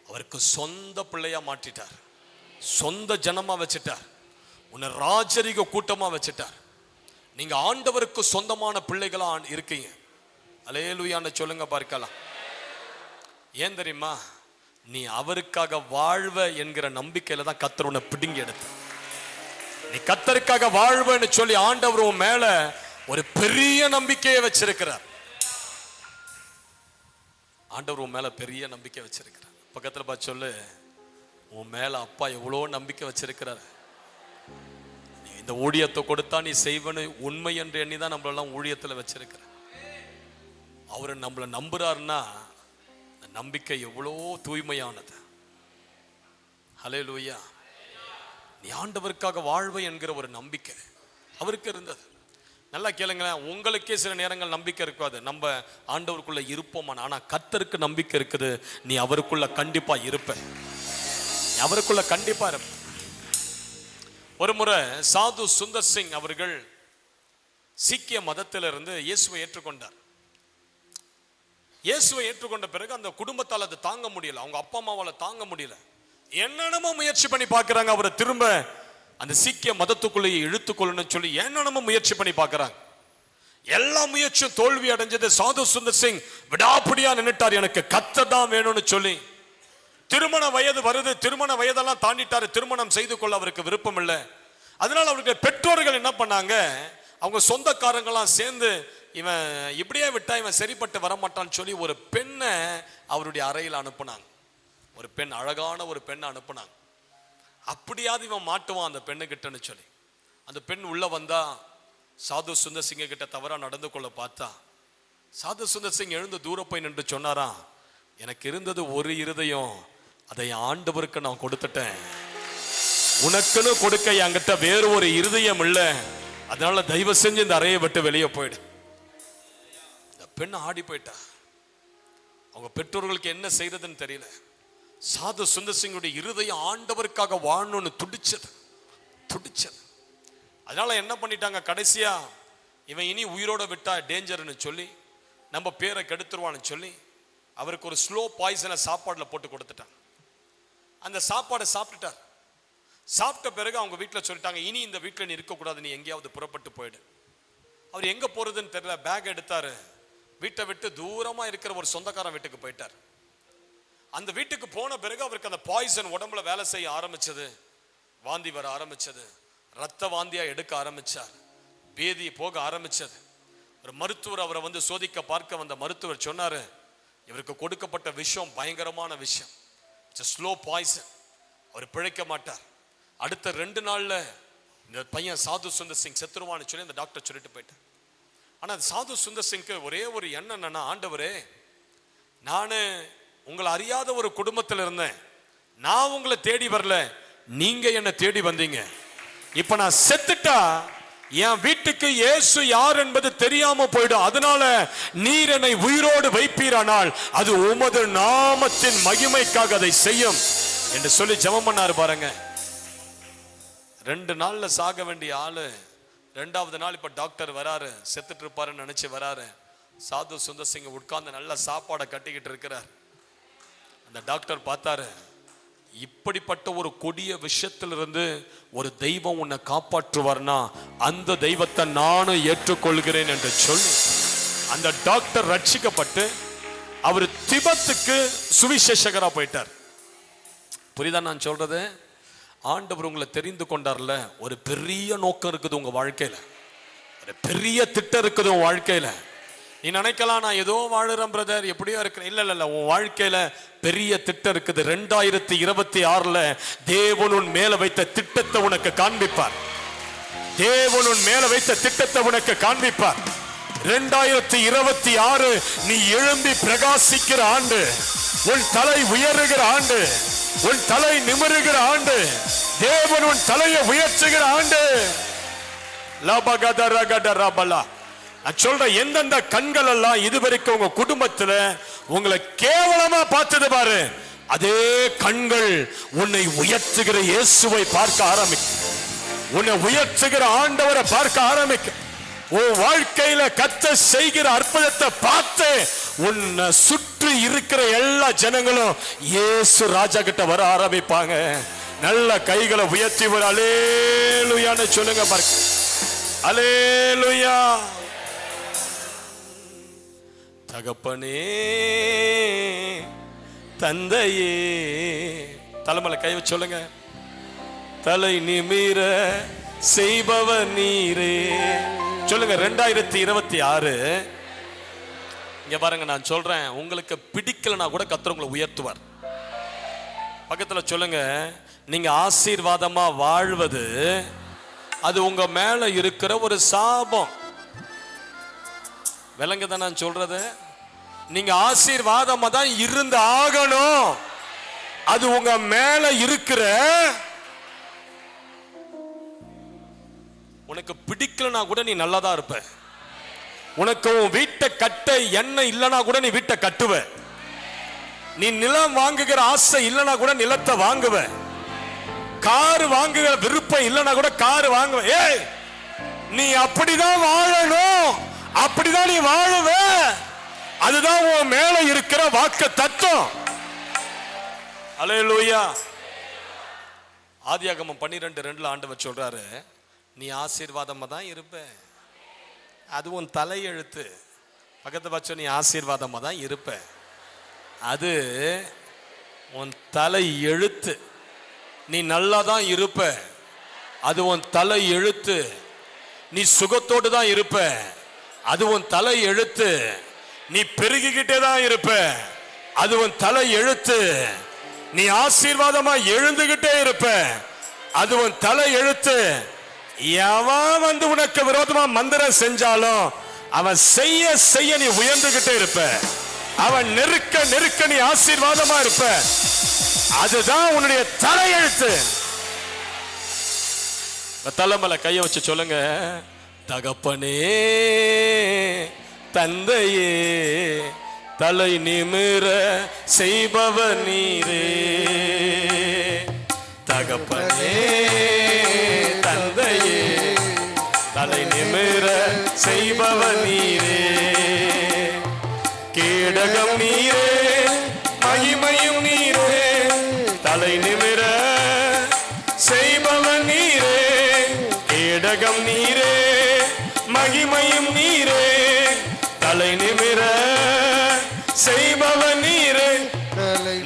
அவருக்கு சொந்த பிள்ளையா மாற்றிட்டார், சொந்த ஜனமா வச்சிட்டார், உன்னை ராஜரிக கூட்டமா வச்சிட்டார். நீங்க ஆண்டவருக்கு சொந்தமான பிள்ளைகளா இருக்கீங்க. அல்லேலூயான்னு சொல்லுங்க பார்க்கலாம். ஏன் தெரியுமா? நீ அவருக்காக வாழ்வ என்கிற நம்பிக்கையில தான் கர்த்தர் உன்னை பிடுங்கி எடுத்த. நீ கர்த்தருக்காக வாழ்வன்னு சொல்லி ஆண்டவர் உன் மேல ஒரு பெரிய நம்பிக்கையை வச்சிருக்கிறார். ஆண்டவர் உன் மேல பெரிய நம்பிக்கை வச்சிருக்கிறார். பக்கத்துல பார்த்து சொல்லு, உன் மேல அப்பா எவ்வளோ நம்பிக்கை வச்சிருக்கிறார். நீ இந்த ஊழியத்தை கொடுத்தா நீ செய்வனு உண்மை என்று எண்ணி தான் நம்மளெல்லாம் ஊழியத்தில் வச்சிருக்கிற. அவரை நம்மளை நம்புறாருன்னா இந்த நம்பிக்கை எவ்வளோ தூய்மையானது. ஹல்லேலூயா. நீ ஆண்டவருக்காக வாழ்வை என்கிற ஒரு நம்பிக்கை அவருக்கு இருந்தது. நல்லா கேளுங்களேன், உங்களுக்கே சில நேரங்கள் நம்பிக்கை இருக்காது, நம்ம ஆண்டவருக்குள்ள இருப்போமா. ஆனா கர்த்தருக்கு நம்பிக்கை இருக்குது, நீ அவருக்குள்ள கண்டிப்பா இருப்ப, நீ அவருக்குள்ள கண்டிப்பா இருப்ப. ஒரு முறை சாது சுந்தர் சிங் அவர்கள் சீக்கிய மதத்திலிருந்து இயேசுவை ஏற்றுக்கொண்டார். இயேசுவை ஏற்றுக்கொண்ட பிறகு அந்த குடும்பத்தால் அது தாங்க முடியல, அவங்க அப்பா அம்மாவால தாங்க முடியல. என்னென்னமோ முயற்சி பண்ணி பார்க்கறாங்க, அவரை திரும்ப அந்த சீக்கிய மதத்துக்குள்ளேயே இழுத்துக்கொள்ளணும்னு சொல்லி என்னென்னமோ முயற்சி பண்ணி பார்க்கறாங்க. எல்லா முயற்சியும் தோல்வி அடைஞ்சது. சாது சுந்தர் சிங் விடாப்பிடியா நின்னுட்டார், எனக்கு கர்த்தர் தான் வேணும்னு சொல்லி. திருமண வயது வருது, திருமண வயதெல்லாம் தாண்டிட்டாரு, திருமணம் செய்து கொள்ள அவருக்கு விருப்பம் இல்லை. அதனால அவருக்கு பெற்றோர்கள் என்ன பண்ணாங்க, அவங்க சொந்தக்காரங்களாம் சேர்ந்து இவன் இப்படியே விட்டா இவன் சரிப்பட்டு வரமாட்டான்னு சொல்லி ஒரு பெண்ணை அவருடைய அறையில் அனுப்புனாங்க. ஒரு பெண், அழகான ஒரு பெண்ணை அனுப்புனாங்க. அப்படியாவது இவன் மாட்டுவான் அந்த பெண்ணு கிட்டன்னு சொல்லி. அந்த பெண் உள்ள வந்தா சாது சுந்தர் சிங்க கிட்ட தவறா நடந்து கொள்ள பார்த்தா, சாது சுந்தர் சிங் எழுந்து தூர போய் நின்று சொன்னாராம், எனக்கு இருந்தது ஒரு இருதயம், அதை ஆண்டவருக்கு நான் கொடுத்துட்டேன், உனக்குன்னு கொடுக்க என்கிட்ட வேறு ஒரு இருதயம் இல்லை, அதனால தயவு செஞ்சு இந்த அறையை விட்டு வெளியே போயிடு. இந்த பெண் ஆடி போயிட்டா. அவங்க பெற்றோர்களுக்கு என்ன செய்யறதுன்னு தெரியல. சாது சுந்தர் சிங்குடைய இருதயம் ஆண்டவருக்காக வாழணும்னு துடிச்சது. அதனால என்ன பண்ணிட்டாங்க, கடைசியா இவன் இனி உயிரோட விட்டா டேஞ்சர்னு சொல்லி, நம்ம பேரை கெடுத்துருவான்னு சொல்லி அவருக்கு ஒரு ஸ்லோ பாய்சனை சாப்பாடுல போட்டு கொடுத்துட்டாங்க. அந்த சாப்பாடை சாப்பிட்டுட்டார். சாப்பிட்ட பிறகு அவங்க வீட்டில் சொல்லிட்டாங்க, இனி இந்த வீட்டில் நீ இருக்கக்கூடாது, நீ எங்கேயாவது புறப்பட்டு போயிடு. அவர் எங்க போறதுன்னு தெரியல. பேக் எடுத்தாரு, வீட்டை விட்டு தூரமா இருக்கிற ஒரு சொந்தக்காரன் வீட்டுக்கு போயிட்டார். அந்த வீட்டுக்கு போன பிறகு அவருக்கு அந்த பாய்சன் உடம்புல வேலை செய்ய ஆரம்பிச்சது, வாந்தி வர ஆரம்பிச்சது, ரத்த வாந்தியா எடுக்க ஆரம்பிச்சார், பேதி போக ஆரம்பிச்சது. ஒரு மருத்துவர் அவரை வந்து சோதிக்க பார்க்க வந்த மருத்துவர் சொன்னாரு, இவருக்கு கொடுக்கப்பட்ட விஷயம் பயங்கரமான விஷயம், ஸ்லோ பாய்சன், அவர் பிழைக்க மாட்டார், அடுத்த 2 நாள்ல இந்த பையன் சாது சுந்தர் சிங் செத்துருவான்னு சொல்லி அந்த டாக்டர் சொல்லிட்டு போயிட்டார். ஆனா சாது சுந்தர் சிங்க்கு ஒரே ஒரு எண்ணம் என்னன்னா, ஆண்டவரே, நானு உங்களை அறியாத ஒரு குடும்பத்தில் இருந்தேன், நான் உங்களை தேடி வரல, நீங்க என்ன தேடி வந்தீங்க. இப்ப நான் செத்துட்டா என் வீட்டுக்கு இயேசு யார் என்பது தெரியாம போயிடும், அதனால நீர் என்னை உயிரோடு வைப்பீரானால் அது உமது நாமத்தின் மகிமைக்காக அதை செய்யும் என்று சொல்லி ஜெபம் பண்ணாரு பாருங்க. 2 நாள்ல சாக வேண்டிய ஆளு 2வது நாள் இப்ப டாக்டர் வராரு, செத்துட்டு இருப்பாருன்னு நினைச்சு வராரு. சாது சுந்தர் சிங் உட்கார்ந்து நல்ல சாப்பாடை கட்டிக்கிட்டு இருக்கிறார். அந்த டாக்டர் பார்த்தாரு, இப்படிப்பட்ட ஒரு கொடிய விஷயத்திலிருந்து ஒரு தெய்வம் உன்னை காப்பாற்றுவார்னா அந்த தெய்வத்தை நானும் ஏற்றுக்கொள்கிறேன் என்று சொல்லி அந்த டாக்டர் ரட்சிக்கப்பட்டு அவர் திபெத்துக்கு சுவிசேஷகரா போயிட்டார். புரியுதா நான் சொல்றது? ஆண்டவர் உங்களை தெரிந்து கொண்டார்ல, ஒரு பெரிய நோக்கம் இருக்குது உங்க வாழ்க்கையில, ஒரு பெரிய திட்டம் இருக்குது உன் வாழ்க்கையில. நீ நினைக்கலாம், நான் ஏதோ வாழுறேன் பிரதர், எப்படியோ இருக்கிறேன். இல்ல, உன் வாழ்க்கையில பெரிய திட்டம் இருக்குது. 2026ல தேவன் உன் மேல வைத்த திட்டத்தை உனக்கு காண்பிப்பார். தேவன் உன் மேல வைத்த திட்டத்தை உனக்கு காண்பிப்பார். 2026 நீ எழும்பி பிரகாசிக்கிற ஆண்டு, உன் தலை உயருகிற ஆண்டு, உன் தலை நிமிருகிற ஆண்டு, தேவன் உன் தலையை உயர்த்துகிற ஆண்டு. நான் சொல்ற எந்தெந்த கண்கள் எல்லாம் இதுவரைக்கும் உங்க குடும்பத்துல உங்களை கேவலமா பார்த்தது பாரு, அதே கண்கள் உன்னை உயர்த்துகிற இயேசுவை பார்க்க ஆரம்பிக்கும், உன்னை உயர்த்துகிற ஆண்டவரை பார்க்க ஆரம்பிக்கும். உன் வாழ்க்கையில கர்த்தர் செய்கிற அற்புதத்தை பார்த்து உன்னை சுற்றி இருக்கிற எல்லா ஜனங்களும் இயேசு ராஜா கிட்ட வர ஆரம்பிப்பாங்க. நல்ல கைகளை உயர்த்தி ஒரு அல்லேலூயான்னு சொல்லுங்க பாருங்க. அல்லேலூயா. தகப்பனே, தந்தையே, தலைமையில கை வச்சு சொல்லுங்க. தலை நிமிர செய்பவர் நீரே. சொல்லுங்க. 2026 இங்க பாருங்க, நான் சொல்றேன், உங்களுக்கு பிடிக்கலனா கூட கர்த்தர் உங்களை உயர்த்துவார். பக்கத்துல சொல்லுங்க, நீங்க ஆசீர்வாதமா வாழ்வது அது உங்க மேல இருக்கிற ஒரு சாபம். விளங்குதா நான் சொல்றது? நீங்க ஆசீர்வாதமா தான் இருந்து ஆகணும். அது உங்க மேல இருக்கிற, உனக்கு பிடிக்கலனா கூட நீ நல்லாதான் இருப்ப. உனக்கு உன் வீட்டை கட்ட எண்ணெய் இல்லனா கூட நீ வீட்டை கட்டுவ. நீ நிலம் வாங்குகிற ஆசை இல்லனா கூட நிலத்தை வாங்குவ. கார் வாங்குகிற விருப்பம் இல்லனா கூட கார் வாங்குவ. ஏய், நீ அப்படிதான் வாழணும், அப்படிதான் நீ வாழுவ. அதுதான் உன் மேல இருக்கிற வாக்கு தத்துவம். அல்லேலூயா. ஆதியாகமம் 12:2 ஆண்டவர் சொல்றாரு, நீ ஆசீர்வாதமா தான் இருப்ப. அது உன் தலையெழுத்து. பக்கத்து பட்சம் நீ ஆசீர்வாதமா தான் இருப்ப. அது உன் தலை எழுத்து. நீ நல்லா தான் இருப்ப. அது உன் தலை எழுத்து. நீ சுகத்தோடு தான் இருப்ப. அது உன் தலை எழுத்து. நீ பெருகிக்கிட்டே தான் இருப்ப. அது உன் தலை எழுத்து. நீ ஆசீர்வாதமா எழுந்துகிட்டே இருப்ப. அது உன் தலை எழுத்து. எவன் வந்து உனக்கு விரோதமா மந்திரம் செஞ்சாலும் அவன் செய்ய செய்ய நீ உயர்ந்துகிட்டே இருப்ப. அவன் நெருக்க நெருக்க நீ ஆசீர்வாதமா இருப்ப. அதுதான் உன்னுடைய தலையெழுத்து. தலைமலை கைய வச்சு சொல்லுங்க, தகப்பனே தந்தையே தலை நிமிர செய்பவர் நீரே. தகப்பனே தந்தையே தலை நிமிர செய்பவர் நீரே. கேடகம் நீரே, மகிமையும் நீரே, தலை நிமிர செய்பவர் நீரே. கேடகம் நீரே, மகிமையும் நீரே, தலை நிமிர செய்பவர் நீரே.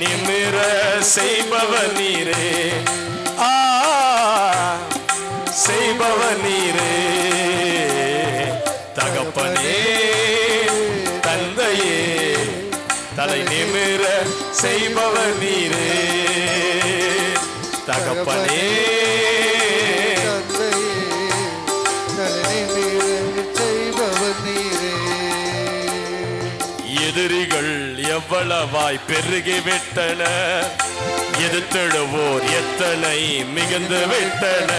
நிமிர செய்பவர் நீரே. செய்பவர் நீரே. தகப்பனே தந்தையே தலை நிமிர செய்பவர் நீரே. தகப்பனே எதிரிகள் எவ்வளவாய் பெருகிவிட்டன, எதிர்த்தெழுவோர் எத்தனை மிகுந்து விட்டன.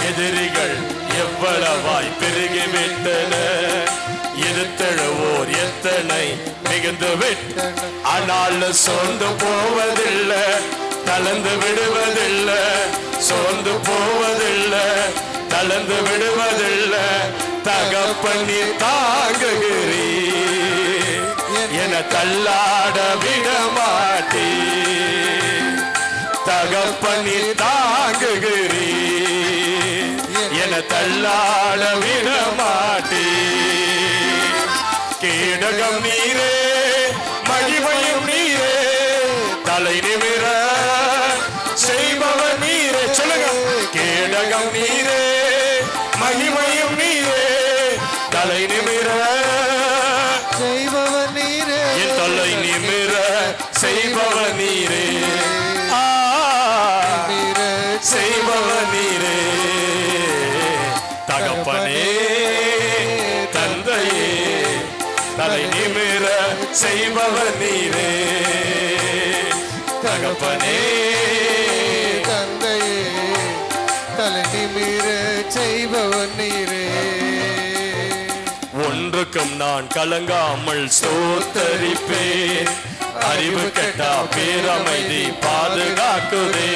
எதிரிகள் எவ்வளவாய் பெருகிவிட்டன, எதிர்த்தெழுவோர் எத்தனை மிகுந்து விட்டன. ஆனால் சோர்ந்து போவதில்லை, தளர்ந்து விடுவதில்லை. சோர்ந்து போவதில்லை, தளர்ந்து விடுவதில்லை. தகப்பனே தாங்குகிறீ, என தள்ளாட விட மாட்டே. தகப்பனே தாங்குகிறீ, என தள்ளாட விட மாட்டே. கேடகம் நீரே, மகிமையும் நீரே, தலை நிமிர செய்பவர் நீரே. சொல்லுங்க, கேடகம் நீரே, மகிமையும் நீரே, தலை நிமிர செய்பவர் நீரே. என் தலை நிமிர செய்பவர் நீரே. செய்பவர் நீரே. தகப்பனே தந்தையே தலை நிமிர செய்பவர் நீரே. தகப்பனே தந்தையே தலை நிமிர செய்பவர் நீரே. ஒன்றுக்கும் நான் கலங்காமல் ஸ்தோத்தரிப்பேன். அறிவு கெட்டா பேரமைதி பாதுகாக்குதே.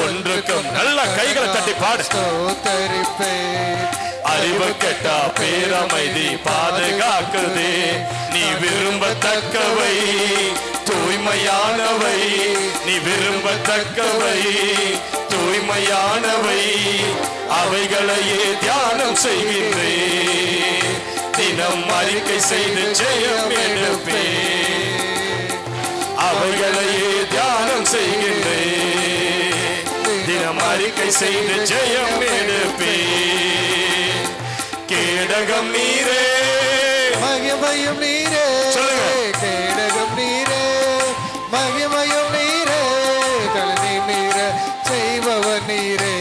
ஒன்றுக்கும் நல்ல கைகளை தட்டி பாடு. ஸ்தோத்தரிப்பேன். அறிவு கெட்டா பேரமைதி பாதுகாக்குதே. நீ விரும்பத்தக்கவை தூய்மையானவை, நீ விரும்பத்தக்கவை தூய்மையானவை, அவைகளையே தியானம் செய்கின்றேன். தினம் அறிக்கை செய்து ஜெயம் எடுப்பேன். அவைகளையே தியானம் செய்கின்றேன். தினம் அறிக்கை செய்து ஜெயம் எடுப்பேன். கேடகம் நீரே, மகிமையும் நீரே. கேடகம் நீரே, மகிமையும் நீரே, தலை நிமிர செய்பவர் நீரே.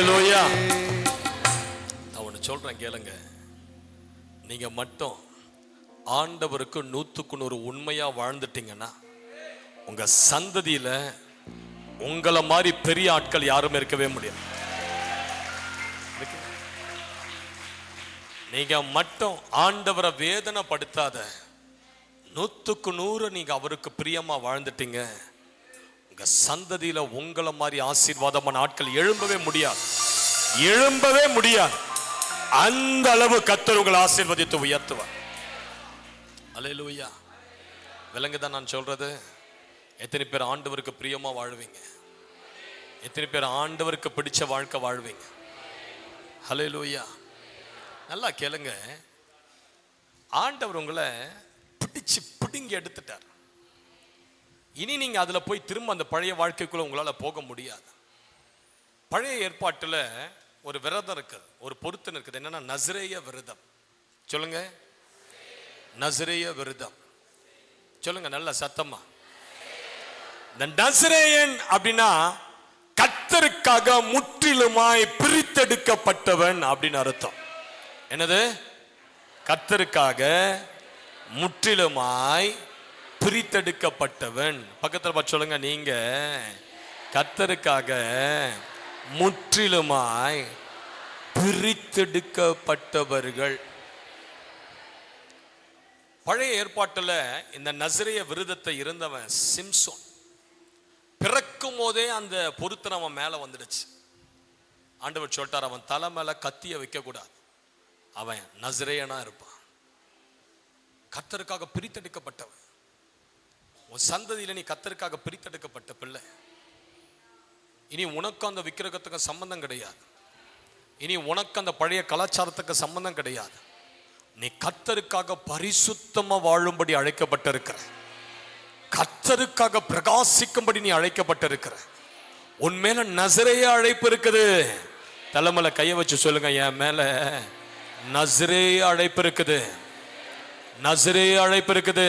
ஹல்லேலூயா. நான் ஒன்று சொல்றேன் கேளுங்க. நீங்க மட்டும் ஆண்டவருக்கு 100க்கு 100 உண்மையா வாழ்ந்துட்டீங்கன்னா உங்க சந்ததியில உங்களை மாதிரி பெரிய ஆட்கள் யாரும் இருக்கவே முடியாது. நீங்க மட்டும் ஆண்டவரை வேதனைப்படுத்தாத 100க்கு 100 நீங்க அவருக்கு பிரியமா வாழ்ந்துட்டீங்க, உங்க சந்ததியில உங்களை மாதிரி ஆசீர்வாதமான ஆட்கள் எழும்பவே முடியாது, எழும்பவே முடியாது. அந்த அளவு கர்த்தர் உங்களை ஆசீர்வதித்து உயர்த்துவார். அல்லேலூயா. விலங்குதான் நான் சொல்றது. எத்தனை பேர் ஆண்டவருக்கு பிரியமா வாழ்வீங்க? எத்தனை பேர் ஆண்டவருக்கு பிடிச்ச வாழ்க்கை வாழ்வீங்க? அல்லேலூயா. நல்லா கேளுங்க. ஆண்டவர் உங்களை பிடிச்சு பிடுங்கி எடுத்துட்டார். இனி நீங்க அதுல போய் திரும்ப அந்த பழைய வாழ்க்கைக்குள்ள உங்களால போக முடியாது. பழைய ஏற்பாட்டுல ஒரு விரதம் இருக்குது, ஒரு பொருத்தம் இருக்குது. என்னன்னா நசரேய விரதம். சொல்லுங்க, நசரேய விரதம். சொல்லுங்க நல்ல சத்தமா. இந்த நசரேயன் அப்படின்னா கர்த்தருக்காக முற்றிலுமாய் பிரித்தெடுக்கப்பட்டவன் அப்படின்னு அர்த்தம். என்னது? கர்த்தருக்காக முற்றிலுமாய் பிரித்தெடுக்கப்பட்டவன். பக்கத்துல பார்த்து சொல்லுங்க, நீங்க கர்த்தருக்காக முற்றிலுமாய் பிரித்தெடுக்கப்பட்டவர்கள். பழைய ஏற்பாட்டுல இந்த நசரேய விரதத்தை இருந்தவன் சிம்சோன். பிறக்கும் போதே அந்த பொருத்தனை அவன் மேல வந்துடுச்சு. ஆண்டவர் சொல்லிட்டார், அவன் தலை மேல கத்திய வைக்க கூடாது, அவன் நசரேயனா இருப்பான். கர்த்தருக்காக பிரித்தெடுக்கப்பட்டவன். உன் சந்ததியில நீ கர்த்தருக்காக பிரித்தெடுக்கப்பட்ட பிள்ளை. இனி உனக்கு அந்த விக்கிரகத்துக்கு சம்பந்தம் கிடையாது. இனி உனக்கு அந்த பழைய கலாச்சாரத்துக்கு சம்பந்தம் கிடையாது. நீ கர்த்தருக்காக பரிசுத்தமா வாழும்படி அழைக்கப்பட்டிருக்கிற, கர்த்தருக்காக பிரகாசிக்கும்படி நீ அழைக்கப்பட்டிருக்கிற. உன் மேல நசரேய அழைப்பு இருக்குது. தலைமையில கைய வச்சு சொல்லுங்க, என் மேல நசரேய அழைப்பு இருக்குது, நசரேய அழைப்பு இருக்குது.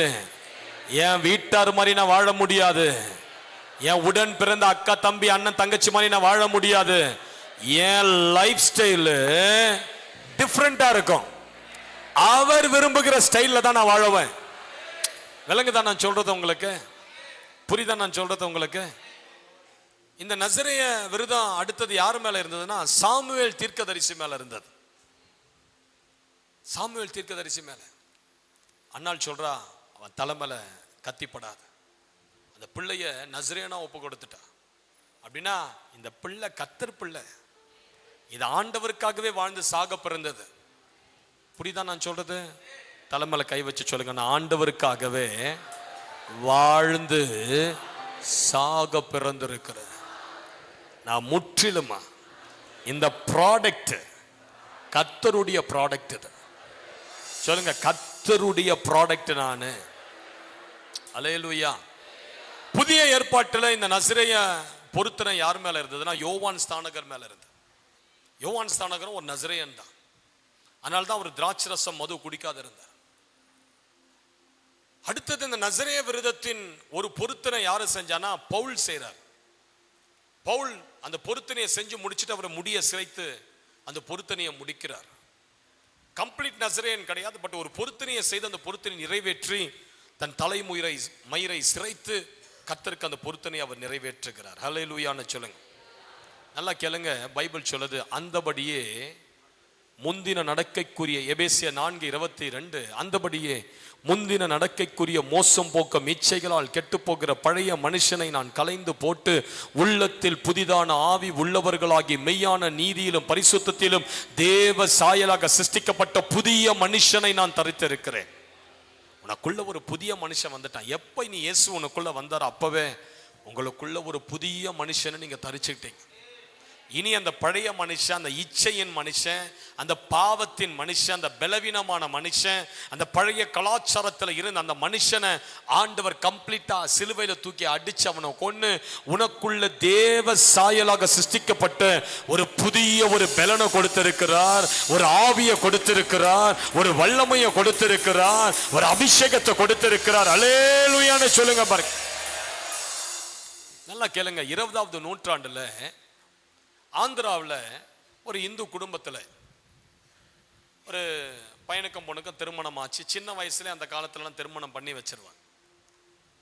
என் வீட்டார் மாதிரி நான் வாழ முடியாது, என் உடன் பிறந்த அக்கா தம்பி அண்ணன் தங்கச்சி மாதிரி நான் வாழ முடியாது. என் லைஃப் ஸ்டைல் டிஃப்ரெண்டா இருக்கும். அவர் விரும்புகிற ஸ்டைல்ல தான் நான் வாழுவேன். விலங்குதான் நான் சொல்றது உங்களுக்கு? புரியுதா நான் சொல்றது உங்களுக்கு? இந்த நசரேய விரதம் அடுத்தது யார் மேல இருந்ததுன்னா சாமுவேல் தீர்க்கதரிசி மேல இருந்தது. சாமுவேல் தீர்க்கதரிசி மேல. அன்னாள் சொல்றா, அவன் தலைமையில கத்திப்படாது. அந்த பிள்ளைய நசரேயனா ஒப்பு கொடுத்துட்டா. அப்படின்னா இந்த பிள்ளை கர்த்தர் பிள்ளை, இது ஆண்டவருக்காகவே வாழ்ந்து சாக பிறந்தது. புரியுதா நான் சொல்றது? தலைமையில கை வச்சு சொல்லுங்க, நான் ஆண்டவருக்காகவே வாழ்ந்து சாக பிறந்திருக்கிறேன். நான் முற்றிலுமா இந்த ப்ராடக்ட் கர்த்தருடைய ப்ராடக்ட். இது சொல்லுங்க, கர்த்தருடைய ப்ராடக்ட் நானு. அல்லேலூயா. புதிய ஏற்பாட்டில் இந்த நசரேய பொருத்தனை யார் மேல இருந்ததுன்னா யோவான் ஸ்நானகர் மேல இருந்தது. யோவான் ஸ்நானகரும் ஒரு நசரேயன் தான். அதனால தான் அவர் திராட்சை ரசம் மது குடிக்காத இருந்தார். அடுத்தது இந்த நசரேய விரதத்தின் ஒரு பொருத்தனை யாரு செஞ்சானா பவுல் செய்றார். பவுல் அந்த பொருத்தனையை செஞ்சு முடிச்சுட்டு அவரை முடிய சிரைத்து அந்த பொருத்தனையை முடிக்கிறார். கம்ப்ளீட் நசரேயன் கிடையாது, பட் ஒரு பொருத்தனையை செய்து அந்த பொருத்தனை நிறைவேற்றி தன் மயிரை சிரைத்து கர்த்தருக்கு அந்த பொருத்தனை அவர் நிறைவேற்றுகிறார். ஹல்லேலூயான்னு சொல்லுங்க. நல்லா கேளுங்க, பைபிள் சொல்லுது, அந்தபடியே முந்தின நடக்கைக்குரிய எபேசியர் 4:22 அந்தபடியே முந்தின நடக்கைக்குரிய மோசம் போக்கும் இச்சைகளால் கெட்டு போகிற பழைய மனுஷனை நான் கலைந்து போட்டு உள்ளத்தில் புதிதான ஆவி உள்ளவர்களாகி மெய்யான நீதியிலும் பரிசுத்தத்திலும் தேவ சாயலாக சிருஷ்டிக்கப்பட்ட புதிய மனுஷனை நான் தரித்திருக்கிறேன். உனக்குள்ள ஒரு புதிய மனுஷன் வந்துட்டான். எப்ப நீ இயேசு உனக்குள்ள வந்தாரோ அப்பவே உங்களுக்குள்ள ஒரு புதிய மனுஷனை நீங்க தரிச்சுக்கிட்டீங்க. இனி அந்த பழைய மனுஷன், அந்த இச்சையின் மனுஷன், அந்த பாவத்தின் மனுஷன், அந்த பலவீனமான மனுஷன், அந்த பழைய கலாச்சாரத்தில் இருந்து அந்த மனுஷனை ஆண்டவர் கம்ப்ளீட்டா சிலுவையில தூக்கி அடிச்சு அவனை கொன்னு உனக்குள்ள தேவ சாயலாக சிருஷ்டிக்கப்பட்ட ஒரு புதிய ஒரு பலனை கொடுத்திருக்கிறார், ஒரு ஆவியை கொடுத்திருக்கிறார், ஒரு வல்லமையை கொடுத்திருக்கிறார், ஒரு அபிஷேகத்தை கொடுத்திருக்கிறார். அல்லேலூயான்னு சொல்லுங்க பாருங்க. நல்லா கேளுங்க. 20வது நூற்றாண்டுல ஆந்திராவில் ஒரு இந்து குடும்பத்தில் ஒரு பையனுக்கும் பொண்ணுக்கும் திருமணம் ஆச்சு. சின்ன வயசுல அந்த காலத்துலலாம் திருமணம் பண்ணி வச்சிருவாங்க.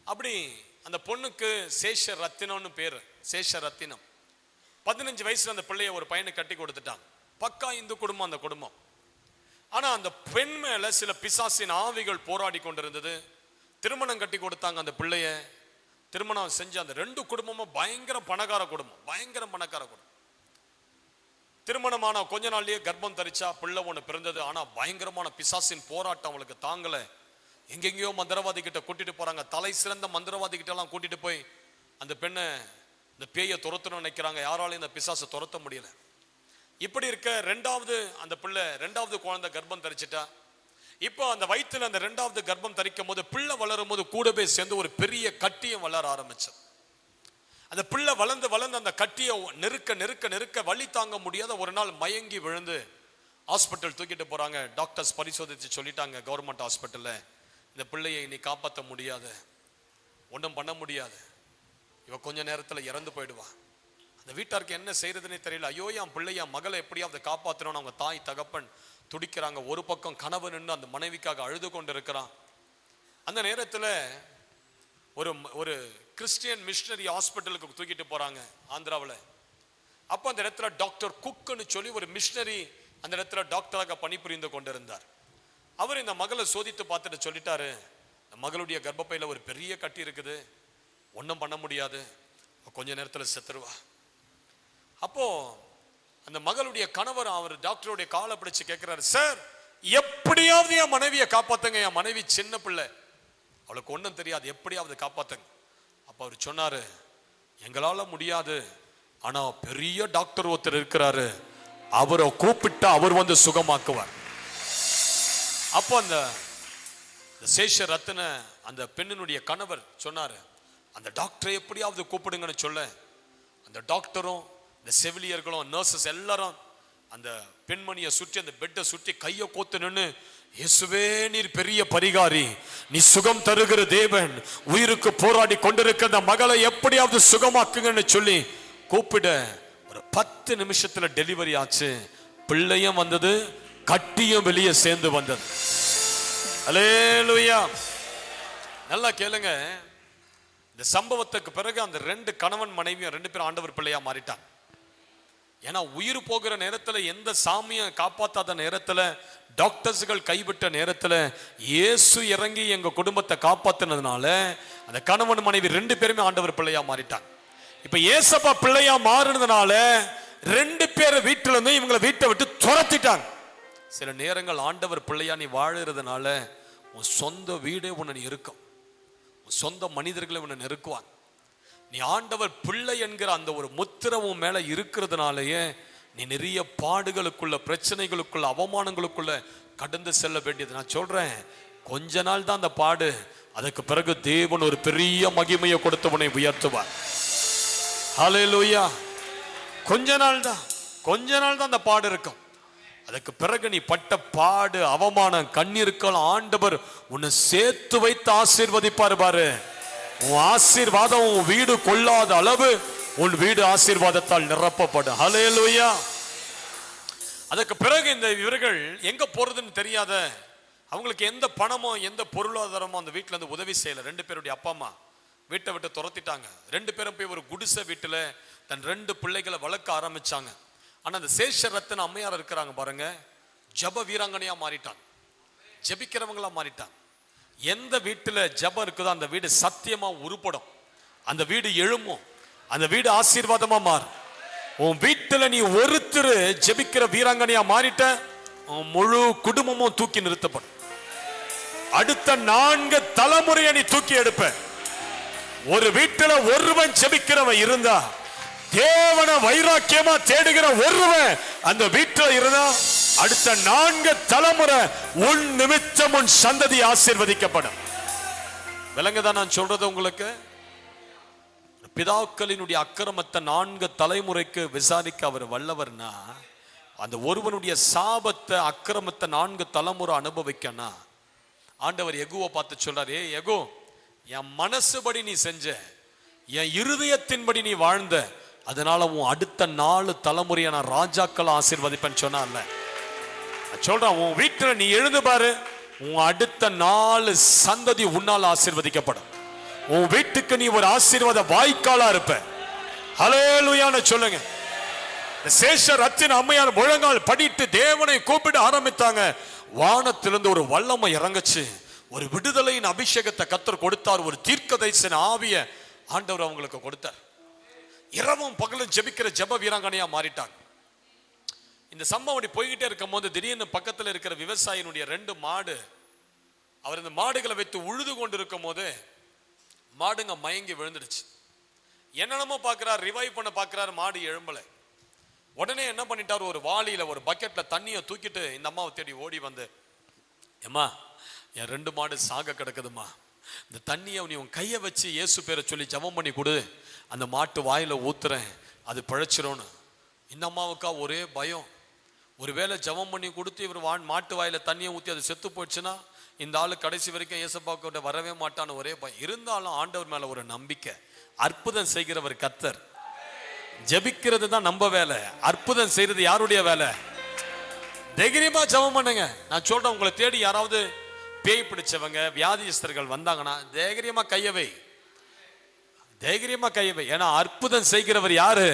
அப்படி அந்த பொண்ணுக்கு சேஷ ரத்தினம்னு பேரு, சேஷ ரத்தினம். 15 வயசுல அந்த பிள்ளைய ஒரு பையனுக்கு கட்டி கொடுத்துட்டாங்க. பக்கா இந்து குடும்பம் அந்த குடும்பம். ஆனா அந்த பெண் மேல சில பிசாசின் ஆவிகள் போராடி கொண்டிருந்தது. திருமணம் கட்டி கொடுத்தாங்க அந்த பிள்ளைய. திருமணம் செஞ்ச அந்த 2 குடும்பமும் பயங்கர பணக்கார குடும்பம், பயங்கர பணக்கார குடும்பம். திருமணமான கொஞ்ச நாள்லயே கர்ப்பம் தரிச்சா, பிள்ளை ஒண்ணு பிறந்தது. ஆனா பயங்கரமான பிசாசின் போராட்டம் அவளுக்கு தாங்கல. எங்கெங்கயோ மந்திரவாதி கிட்ட கூட்டிட்டு போறாங்க. தலை சிறந்த மந்திரவாதி கிட்ட எல்லாம் கூட்டிட்டு போய் அந்த பெண்ணை, இந்த பேயை துரத்தணும்னு நினைக்கிறாங்க. யாராலையும் இந்த பிசாசை துரத்த முடியல. இப்படி இருக்க அந்த பிள்ளை 2வது குழந்தை கர்ப்பம் தரிச்சிட்டா. இப்போ அந்த வயிற்றுல அந்த 2வது கர்ப்பம் தரிக்கும் போது பிள்ளை வளரும் போது கூடவே சேர்ந்து ஒரு பெரிய கட்டியம் வளர ஆரம்பிச்சது. அந்த பிள்ளை வளர்ந்து வளர்ந்து அந்த கட்டியை நெருக்க நெருக்க நெருக்க வலி தாங்க முடியாத ஒரு நாள் மயங்கி விழுந்து ஹாஸ்பிட்டல் தூக்கிட்டு போறாங்க. டாக்டர்ஸ் பரிசோதித்து சொல்லிட்டாங்க, கவர்மெண்ட் ஹாஸ்பிட்டல்ல, இந்த பிள்ளையை நீ காப்பாற்ற முடியாது, ஒன்றும் பண்ண முடியாது, இவ கொஞ்ச நேரத்தில் இறந்து போயிடுவா. அந்த வீட்டாருக்கு என்ன செய்யறதுன்னே தெரியல. ஐயோ, என் பிள்ளை, என் மகளை எப்படியாவது காப்பாற்றணும்னு அவங்க தாய் தகப்பன் துடிக்கிறாங்க. ஒரு பக்கம் கனவு நின்று அந்த மனைவிக்காக அழுது கொண்டு இருக்கிறான். அந்த நேரத்தில் ஒரு கிறிஸ்டியன் மிஷனரி ஹாஸ்பிட்டலுக்கு தூக்கிட்டு போறாங்க ஆந்திராவில். அப்போ அந்த இடத்துல டாக்டர் குக்னு சொல்லி ஒரு மிஷனரி அந்த இடத்துல டாக்டராக பணிபுரிந்து கொண்டிருந்தார். அவர் இந்த மகளை சோதித்து பார்த்துட்டு சொல்லிட்டாரு, மகளுடைய கர்ப்பப்பையில ஒரு பெரிய கட்டி இருக்குது, ஒன்றும் பண்ண முடியாது, கொஞ்ச நேரத்தில் செத்துருவா. அப்போ அந்த மகளுடைய கணவர் அவர் டாக்டருடைய காலை பிடிச்சு கேட்கிறாரு, சார் எப்படியாவது என் மனைவியை காப்பாத்துங்க, என் மனைவி சின்ன பிள்ளை, அவளுக்கு ஒன்றும் தெரியாது, எப்படியாவது காப்பாத்துங்க. அப்ப அவர் சொன்னாரு, எங்களால முடியாது, ஆனா பெரிய டாக்டர் ஒருத்தர் இருக்கிறாரு, அவரை கூப்பிட்டு அவர் வந்து சுகமாக்குவார். அப்போ அந்த சேஷ ரத்தின அந்த பெண்ணினுடைய கணவர் சொன்னாரு, அந்த டாக்டரை எப்படியாவது கூப்பிடுங்கன்னு சொல்ல, அந்த டாக்டரும் இந்த செவிலியர்களும் நர்சஸ் எல்லாரும் அந்த பெண்மணியை சுற்றி அந்த பெட்டை சுற்றி கையை கோத்து நின்று, இயேசுவே நீர் பெரிய பரிகாரி, நீ சுகம் தருகிற தேவன், உயிருக்கு போராடி கொண்டிருக்கிற அந்த மகளை எப்படியாவது சுகமாக்குங்கன்னு சொல்லி கூப்பிட ஒரு 10 நிமிஷத்துல டெலிவரி ஆச்சு. பிள்ளையும் வந்தது, கட்டியும் வெளியே சேர்ந்து வந்தது. அல்லேலூயா. நல்லா கேளுங்க, இந்த சம்பவத்துக்கு பிறகு அந்த 2 கணவன் மனைவியும் 2 பேரும் ஆண்டவர் பிள்ளையா மாறிட்டாங்க. ஏன்னா உயிர் போகிற நேரத்துல, எந்த சாமியை காப்பாத்தாத நேரத்துல, டாக்டர்ஸ்கள் கைவிட்ட நேரத்துல இயேசு இறங்கி எங்க குடும்பத்தை காப்பாத்தினதுனால அந்த கணவன் மனைவி 2 பேருமே ஆண்டவர் பிள்ளையா மாறிட்டாங்க. இப்ப ஏசப்பா பிள்ளையா மாறினதுனால 2 பேர் வீட்டுல இருந்து இவங்களை வீட்டை விட்டு துரத்திட்டாங்க. சில நேரங்கள் ஆண்டவர் பிள்ளையா நீ வாழறதுனால உன் சொந்த வீடே உன்னை இருக்கும், உன் சொந்த மனிதர்களை உன்னை நெருக்குவாங்க. நீ ஆண்டவர் பிள்ளை என்கிற அந்த ஒரு முத்திரவும் மேல இருக்கிறதுனாலயே நீ நிறைய பாடுகளுக்குள்ள, பிரச்சனைகளுக்குள்ள, அவமானங்களுக்குள்ள கடந்து செல்ல வேண்டியது. நான் சொல்றேன், கொஞ்ச நாள் தான் அந்த பாடு, அதுக்கு பிறகு தேவன் ஒரு பெரிய மகிமையை கொடுத்தவனை உயர்த்துவார். ஹல்லேலூயா. கொஞ்ச நாள் தான் அந்த பாடு இருக்கும். அதுக்கு பிறகு நீ பட்ட பாடு, அவமானம், கண்ணீர்கள் ஆண்டவர் உன்னை சேர்த்து வைத்து ஆசீர்வதிப்பார். பாரு, உன் ஆசீர்வாதம் உன் வீடு கொள்ளாத அளவு உன் வீடு ஆசீர்வாதத்தால் நிரப்பப்படும். ஹல்லேலூயா. அதுக்கு பிறகு இந்த இவர்கள் எங்க போறதுன்னு தெரியாத, அவங்களுக்கு எந்த பணமோ எந்த பொருளாதாரமோ அந்த வீட்டுல இருந்து உதவி செய்யல. 2 பேருடைய அப்பா அம்மா வீட்டை விட்டு துரத்திட்டாங்க. 2 பேரும் போய் ஒரு குடிசை வீட்டுல தன் 2 பிள்ளைகளை வளர்க்க ஆரம்பிச்சாங்க. ஆனா அந்த சேஷ ரத்தின அம்மையார் இருக்கிறாங்க பாருங்க, ஜப வீராங்கனையா மாறிட்டாங்க, ஜபிக்கிறவங்களா மாறிட்டாங்க. எந்த வீட்டுல ஜபம் இருக்குதோ அந்த வீடு சத்தியமா உருப்படும், அந்த வீடு எழும்பும், அந்த வீடு ஆசீர்வாதமா மாறும். உன் வீட்டுல நீ ஒருத்தர் ஜெபிக்கிற வீராங்கனையா மாறிட்ட, முழு குடும்பமும் தூக்கி நிறுத்தப்படும். அடுத்த 4 தலைமுறையை நீ தூக்கி எடுப்ப. ஒரு வீட்டுல ஒருவன் ஜெபிக்கிறவன் இருந்தா, தேவனை வைராக்கியமா தேடுகிற ஒருவன் அந்த வீட்டுல இருந்தா, அடுத்த 4 தலைமுறை உன் நிமித்தம் உன் சந்ததி ஆசீர்வதிக்கப்படும். விளங்குதான் நான் சொல்றது உங்களுக்கு? பிதாக்களினுடைய அக்கிரமத்தை 4 தலைமுறைக்கு விசாரிக்க அவர் வல்லவர்னா, அந்த ஒருவனுடைய சாபத்தை, அக்கிரமத்தை 4 தலைமுறை அனுபவிக்கனா, ஆண்டவர் யெகூவை பார்த்து சொல்றாரு, ஏ யெகூ, என் மனசுபடி நீ செஞ்ச, என் இருதயத்தின்படி நீ வாழ்ந்த, அதனால உன் அடுத்த 4 தலைமுறையை நான் ராஜாக்களை ஆசீர்வதிப்பேன்னு சொன்னார்ல. சொல்றான், உன் வீட்டுல நீ எழுந்து பாரு, உன் அடுத்த 4 சந்ததி உன்னால் ஆசீர்வதிக்கப்படும். உன் வீட்டுக்கு நீ ஒரு ஆசீர்வாத வாய்க்காலா இருப்ப. ஹல்லேலூயான்னு சொல்லுங்க. சேஷர் ரத்தின அம்மையார் முழங்கால் படிட்டு தேவனை கூப்பிட ஆரம்பித்தாங்க. வானத்திலிருந்து ஒரு வல்லமை இறங்குச்சு. ஒரு விடுதலையின் அபிஷேகத்தை கர்த்தர் கொடுத்தார். ஒரு தீர்க்கதரிசன ஆவிய ஆண்டவர் அவங்களுக்கு கொடுத்தார். இரவும் பகலும் ஜெபிக்கிற ஜெப வீராங்கனையா மாறிட்டாங்க. இந்த சம்பவம் போய்கிட்டே இருக்கும் போது திடீர்னு பக்கத்தில் இருக்கிற விவசாயினுடைய 2 மாடு, அவர் இந்த மாடுகளை வைத்து உழுது கொண்டு இருக்கும் போது மாடுங்க மயங்கி விழுந்துடுச்சு. என்னென்னமோ பார்க்கிறார், ரிவைவ் பண்ண பார்க்கிறார், மாடு எழும்பலை. உடனே என்ன பண்ணிட்டார், ஒரு வாளியில ஒரு பக்கெட்ல தண்ணியை தூக்கிட்டு இந்த அம்மாவை தேடி ஓடி வந்து, ஏம்மா என் 2 மாடு சாக கிடக்குதுமா, இந்த தண்ணியை நீ உன் கையை வச்சு இயேசு பேரை சொல்லி ஜெபம் பண்ணி கொடு, அந்த மாட்டு வாயில ஊத்துறேன், அது பிழைச்சிரும்னு. இந்த அம்மாவுக்கா ஒரே பயம். ஒருவேளை ஜெபம் பண்ணி கொடுத்து இவர் மாட்டு வாயில தண்ணியை ஊற்றி அது செத்து போச்சுன்னா இந்த ஆளு கடைசி வரைக்கும் இயேசுப்பாக்கிட்ட வரவே மாட்டான்னு ஒரே பயம். இருந்தாலும் ஆண்டவர் மேல ஒரு நம்பிக்கை. அற்புதம் செய்கிறவர் கர்த்தர். ஜெபிக்கிறது தான் நம்ம வேலை, அற்புதம் செய்யறது யாருடைய வேலை? தைரியமா ஜெபம் பண்ணுங்க. நான் சொல்றேன், உங்களை தேடி யாராவது பேய் பிடிச்சவங்க வியாதிஸ்தர்கள் வந்தாங்கன்னா தைரியமா கையவை, தைரியமா கையவை. ஏன்னா அற்புதம் செய்கிறவர் யாரு?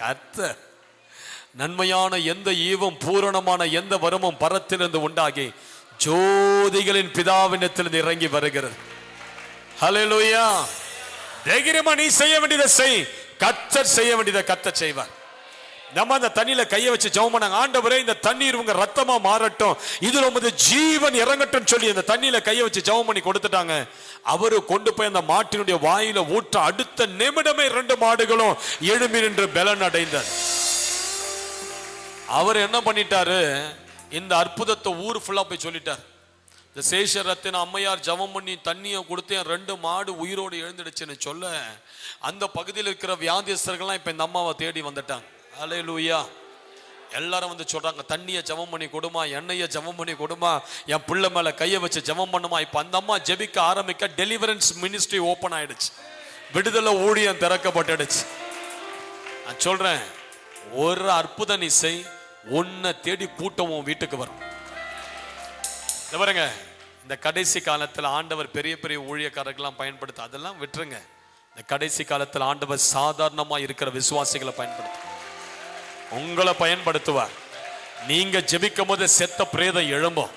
கர்த்தர். நன்மையான எந்த ஈவும் பூரணமான எந்த வரமும் பரத்திலிருந்து உண்டாகி ஜோதிகளின் பிதாவினத்திலிருந்து இறங்கி வருகிறது. ஹல்லேலூயா. தைரியமா நீ செய்ய வேண்டியதை செய், கர்த்தர் செய்ய வேண்டியதை கர்த்தர் செய்வார். நம்ம அந்த தண்ணியில கையை வச்சு ஜெபம் பண்ணாங்க, ஆண்டவரே இந்த தண்ணீர் உங்க ரத்தமா மாறட்டும், இதுல உமது ஜீவன் இறங்கட்டும் சொல்லி அந்த தண்ணியில கையை வச்சு ஜெபம் பண்ணி கொடுத்துட்டாங்க. அவரு கொண்டு போய் அந்த மாட்டினுடைய வாயில ஊற்ற அடுத்த நிமிடமே 2 மாடுகளும் எழும்பி நின்று பலன் அடைந்தார். அவர் என்ன பண்ணிட்டாரு, இந்த அற்புதத்தை ஊர் ஃபுல்லா போய் சொல்லிட்டார். இந்த சேஷர் ரத்தின அம்மையார் ஜெபம் பண்ணி தண்ணியை கொடுத்தேன், 2 மாடு உயிரோடு எழுந்துடுச்சுன்னு சொல்ல அந்த பகுதியில் இருக்கிற வியாதிஸ்தர்கள்லாம் இப்ப இந்த அம்மாவை தேடி வந்துட்டாங்க. ஹல்லேலூயா. எல்லாரும் வந்து சொல்றாங்க, தண்ணியை ஜெபம் பண்ணி கொடுமா, எண்ணெயை ஜெபம் பண்ணி கொடுமா, என் பிள்ளை மேல கையை வச்சு ஜெபம் பண்ணுமா. இப்ப அந்த அம்மா ஜெபிக்க ஆரம்பிக்க டெலிவரன்ஸ் மினிஸ்ட்ரி ஓபன் ஆயிடுச்சு, விடுதலை ஊழியம் திறக்கப்பட்டுடுச்சு. நான் சொல்றேன், ஒரு அற்புத இசை உன்னை தேடி கூட்டம் உன் வீட்டுக்கு வரும். பாருங்க, இந்த கடைசி காலத்துல ஆண்டவர் பெரிய பெரிய ஊழியக்காரர்கள்லாம் பயன்படுத்த, அதெல்லாம் விட்டுருங்க. இந்த கடைசி காலத்துல ஆண்டவர் சாதாரணமா இருக்கிற விசுவாசிகளை பயன்படுத்த, உங்களை பயன்படுத்துவார். நீங்க ஜெபிக்கும் போது செத்த பிரேதம் எழும்பும்,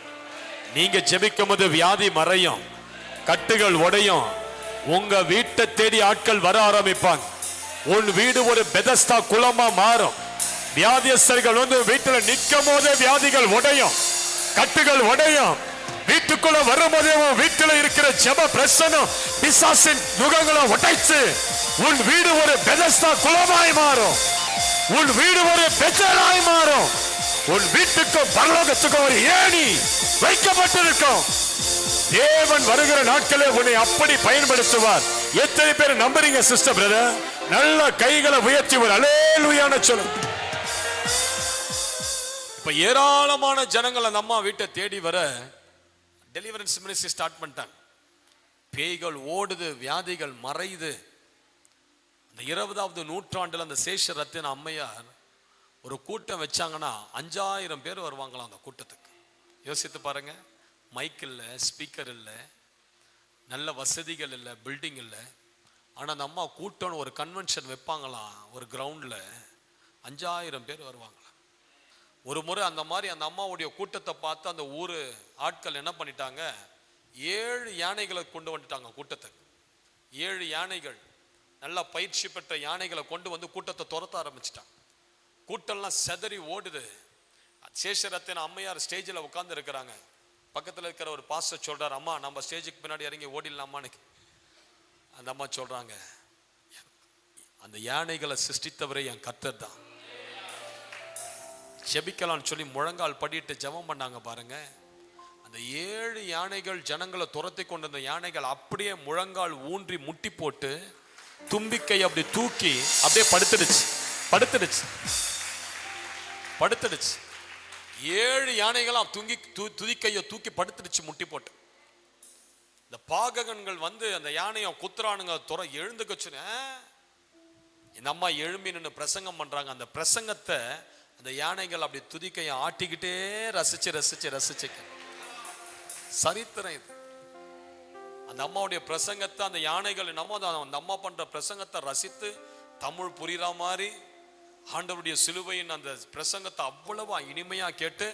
நீங்க ஜெபிக்கும் போது வியாதி மறையும், கட்டுகள் உடையும், உங்க வீட்டை தேடி ஆட்கள் வர ஆரம்பிப்பாங்க. உன் வீடு ஒரு பெதஸ்தா குளமா மாறும். வியாதியஸ்தர்கள் வந்து வீட்டுல நிற்கும் போதே வியாதிகள் உடையும், கட்டுகள் உடையும். வீட்டுக்குள்ள வரும்போதே வீட்டுல இருக்கிற ஜெப பிரசனம் பிசாசின் நுகங்களை உடைச்சு உன் வீடு ஒரு பெதஸ்தா குளமாய் மாறும். உன் வீடு ஒரு பெத்தலாய் மாறும். உன் வீட்டுக்கும் பரலோகத்துக்கும் ஒரு ஏணி வைக்கப்பட்டிருக்கும். தேவன் வருகிற நாட்களே உன்னை அப்படி பயன்படுத்துவார். எத்தனை பேர் நம்புறீங்க சிஸ்டர் பிரதர்? நல்ல கைகளை உயர்த்தி ஒரு அல்லேலூயான்னு சொல்லு. இப்ப ஏராளமான ஜனங்கள் அந்த அம்மா வீட்டை தேடி வர டெலிவரன்ஸ் மினிஸ்ட்ரி ஸ்டார்ட் பண்ணிட்டாங்க. பேய்கள் ஓடுது, வியாதிகள் மறையுது. அந்த 20வது நூற்றாண்டுல அந்த சேஷ ரத்தின அம்மையார் ஒரு கூட்டம் வச்சாங்கன்னா 5000 பேர் வருவாங்களாம் அந்த கூட்டத்துக்கு. யோசித்து பாருங்க, மைக் இல்லை, ஸ்பீக்கர் இல்லை, நல்ல வசதிகள் இல்லை, பில்டிங் இல்லை. ஆனால் அந்த அம்மா கூட்டம்னு ஒரு கன்வென்ஷன் வைப்பாங்களாம், ஒரு கிரவுண்டில் 5000 பேர் வருவாங்களாம். ஒரு முறை அந்த மாதிரி அந்த அம்மாவுடைய கூட்டத்தை பார்த்து அந்த ஊர் ஆட்கள் என்ன பண்ணிட்டாங்க, 7 யானைகளை கொண்டு வந்துட்டாங்க கூட்டத்துக்கு. 7 யானைகள், நல்லா பயிற்சி பெற்ற யானைகளை கொண்டு வந்து கூட்டத்தை துரத்த ஆரம்பிச்சிட்டாங்க. கூட்டம்லாம் செதறி ஓடுது. சேஷரத்தின அம்மையார் ஸ்டேஜில் உட்கார்ந்து இருக்கிறாங்க. பக்கத்தில் இருக்கிற ஒரு பாஸ்டர் சொல்றார், அம்மா நம்ம ஸ்டேஜுக்கு பின்னாடி இறங்கி ஓடிடலாமான்னு. அந்த அம்மா சொல்றாங்க, அந்த யானைகளை சிருஷ்டித்தவரே என் கர்த்தர் தான். ஜெபிக்கலாம்னு சொல்லி முழங்கால் படிட்டு ஜெபம் பண்ணாங்க பாருங்க. அந்த 7 யானைகள் ஜனங்களை துரத்தி கொண்டு வந்த யானைகள் அப்படியே முழங்கால் ஊன்றி முட்டி போட்டு தும்பிக்கை அப்படி தூக்கி அப்படியே படுத்துடுச்சு. 7 யானைகளாம் துதிக்கையை தூக்கி படுத்துடுச்சு முட்டி போட்டு. இந்த பாககன்கள் வந்து அந்த யானையை குத்துறானுங்க, எழுந்துக்கச்சுன்னு இந்த அம்மா எழும்பி நின்று பிரசங்கம் பண்றாங்க. அந்த பிரசங்கத்தை அந்த யானைகள் அப்படி துதிக்கையை ஆட்டிக்கிட்டே ரசிச்சு ரசிச்சு ரசிச்சு சரித்திரம் இது. அந்த அம்மாவுடைய பிரசங்கத்தை அந்த யானைகள் என்னமோ அந்த அம்மா பண்ற பிரசங்கத்தை ரசித்து தமிழ் புரியுற மாதிரி ஆண்டவருடைய சிலுவையின் அந்த பிரசங்கத்தை அவ்வளவா இனிமையா கேட்டு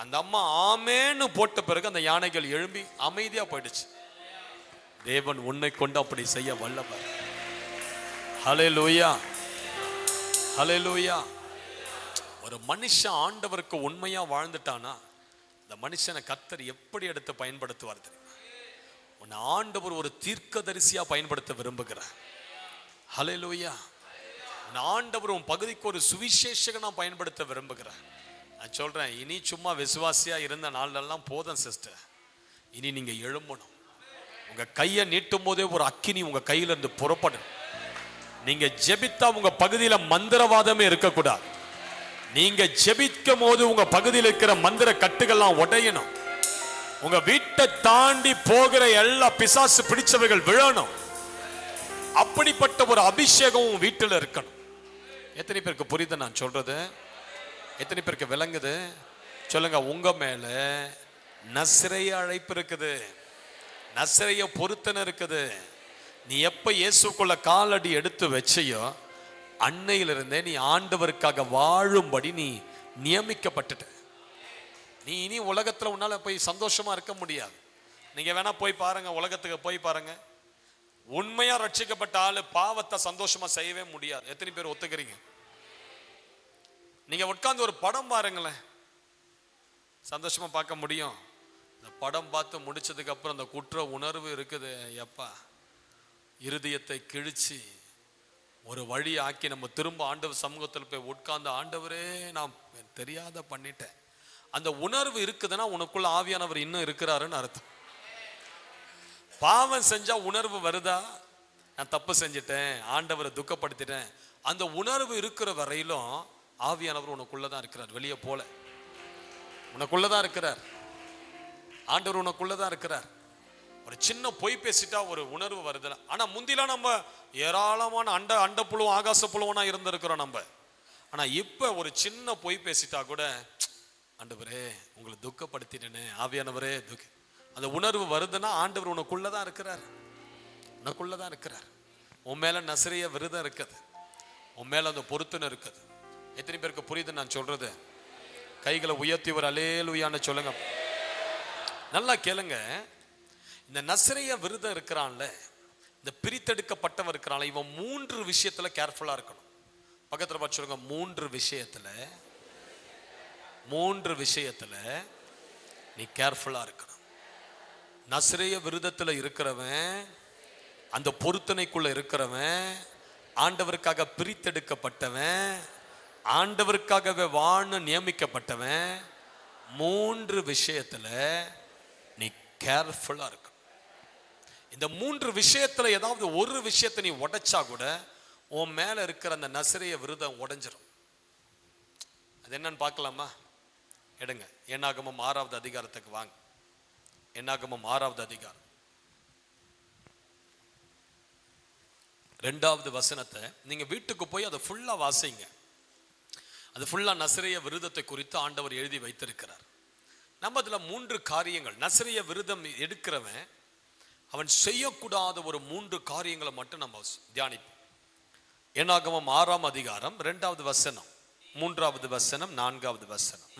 அந்த அம்மா ஆமேன்னு போட்ட பிறகு அந்த யானைகள் எழும்பி அமைதியா போயிடுச்சு. தேவன் உன்னை கொண்டு அப்படி செய்ய வல்லவர். ஹல்லேலூயா, ஹல்லேலூயா. ஒரு மனுஷன் ஆண்டவருக்கு உண்மையா வாழ்ந்துட்டானா இந்த மனுஷனை கர்த்தர் எப்படி எடுத்து பயன்படுத்துவார் தெரியுமா? உன்னை ஆண்டவர் ஒரு தீர்க்கதரிசியா பயன்படுத்த விரும்புகிறார். ஹல்லேலூயா. உன் ஆண்டவர் உன் பகுதிக்கு ஒரு சுவிசேஷகனா பயன்படுத்த விரும்புகிறார். நான் சொல்றேன், இனி சும்மா விசுவாசியா இருந்த நாளெல்லாம் போதும் சிஸ்டர். இனி நீங்க எழும்பணும். உங்க கையை நீட்டும் போதே ஒரு அக்கினி உங்க கையில இருந்து புறப்படும். நீங்க ஜெபித்தா உங்க பகுதியில மந்திரவாதமே இருக்கக்கூடாது. நீங்க ஜெபிக்கும் போது உங்க பகுதியில் இருக்கிற மந்திர கட்டுகள்லாம் உடையணும். உங்க வீட்டை தாண்டி போகிற எல்லா பிசாசு பிடிச்சவர்கள் விழணும். அப்படிப்பட்ட ஒரு அபிஷேகம் வீட்டில் இருக்கணும். எத்தனை பேருக்கு புரியுது நான் சொல்றது? எத்தனை பேருக்கு விளங்குது? சொல்லுங்க. உங்க மேல நசரேய அழைப்பு இருக்குது, நசரேய பொருத்தனை இருக்குது. நீ எப்ப இயேசுக்குள்ள காலடி எடுத்து வச்சையோ அன்னையிலிருந்தே நீ ஆண்டவருக்காக வாழும்படி நீ நியமிக்கப்பட்டுட்ட. நீ இனி உலகத்துல உன்னால போய் சந்தோஷமா இருக்க முடியாது. நீங்க வேணா போய் பாருங்க, உலகத்துக்கு போய் பாருங்க. உண்மையா ரட்சிக்கப்பட்ட ஆளு பாவத்தை சந்தோஷமா செய்யவே முடியாது. எத்தனை பேர் ஒத்துக்கிறீங்க? நீங்க உட்கார்ந்து ஒரு படம் பாருங்களேன், சந்தோஷமா பார்க்க முடியும். இந்த படம் பார்த்து முடிச்சதுக்கு அப்புறம் அந்த குற்ற உணர்வு இருக்குது. எப்பா இருதயத்தை கிழிச்சு ஒரு வழி ஆக்கி நம்ம திரும்ப ஆண்டவர் சமூகத்தில் போய் உட்கார்ந்து, ஆண்டவரே நான் தெரியாத பண்ணிட்டேன். அந்த உணர்வு இருக்குதுன்னா உனக்குள்ள ஆவியானவர் இன்னும் இருக்கிறாருன்னு அர்த்தம். பாவம் செஞ்சா உணர்வு வருதா? நான் தப்பு செஞ்சிட்டேன், ஆண்டவரை துக்கப்படுத்திட்டேன். அந்த உணர்வு இருக்கிற வரையிலும் ஆவியானவர் உனக்குள்ளதான் இருக்கிறார், வெளியே போல. உனக்குள்ளதான் இருக்கிறார் ஆண்டவர், உனக்குள்ளதான் இருக்கிறார். ஒரு சின்ன பொய் பேசிட்டா ஒரு உணர்வு வருது. ஆனா முந்திலாம் நம்ம ஏராளமான அண்ட புழுவும் ஆகாச புழுவனா இருந்திருக்கிறோம் நம்ம. ஆனா இப்ப ஒரு சின்ன பொய் பேசிட்டா கூட, ஆண்டவரே உங்களை துக்கப்படுத்திட்டேனே, ஆவியானவரே துக்க, அந்த உணர்வு வருதுன்னா ஆண்டவர் உனக்குள்ளதான் இருக்கிறார், உனக்குள்ளதான் இருக்கிறார். உன் மேல நசரேய விரதம் இருக்குது, உன் மேல அந்த பொருத்தனை இருக்குது. எத்தனை பேருக்கு புரியுது நான் சொல்றது? கைகளை உயர்த்தி ஒரு அல்லேலூயான்னு சொல்லுங்க. நல்லா கேளுங்க. இந்த நசரேய விரதம் இருக்கிறான்ல, இந்த பிரித்தெடுக்கப்பட்டவன் இருக்கிறான்ல, இவன் 3 விஷயத்துல கேர்ஃபுல்லா இருக்கணும். பக்கத்துல பார்த்து சொல்லுங்க, 3 விஷயத்துல நீ கேர்ஃபுல்லா இருக்கணும். நசரேய விரதத்துல இருக்கிறவன், அந்த பொருத்தனைக்குள்ள இருக்கிறவன், ஆண்டவருக்காக பிரித்தெடுக்கப்பட்டவன், ஆண்டவருக்காகவே வாழ நியமிக்கப்பட்டவன், 3 விஷயத்துல நீ கேர்ஃபுல்லா இருக்கணும். இந்த 3 விஷயத்துல ஏதாவது ஒரு விஷயத்தை நீ உடைச்சா கூட உன் மேல இருக்கிற அந்த நசரேய விரதம் உடைஞ்சிரும். அது என்னன்னு பார்க்கலாமா? எடுங்க, என்னாகமம் 6வது அதிகாரத்துக்கு வாங்க. என்னாகமம் 6வது அதிகாரம் 2வது வசனத்தை நீங்க வீட்டுக்கு போய் அதை ஃபுல்லா வாசிங்க. அது ஃபுல்லா நசரேய விரதத்தை குறித்து ஆண்டவர் எழுதி வைத்திருக்கிறார். நம்ம அதுல 3 காரியங்கள், நசரேய விரதம் எடுக்கிறவன் அவன் செய்யக்கூடாத ஒரு 3 காரியங்களை மட்டும் நம்ம தியானிப்போம். என்னாகமம் 6ஆம் அதிகாரம் 2வது வசனம், 3வது வசனம், 4வது வசனம்.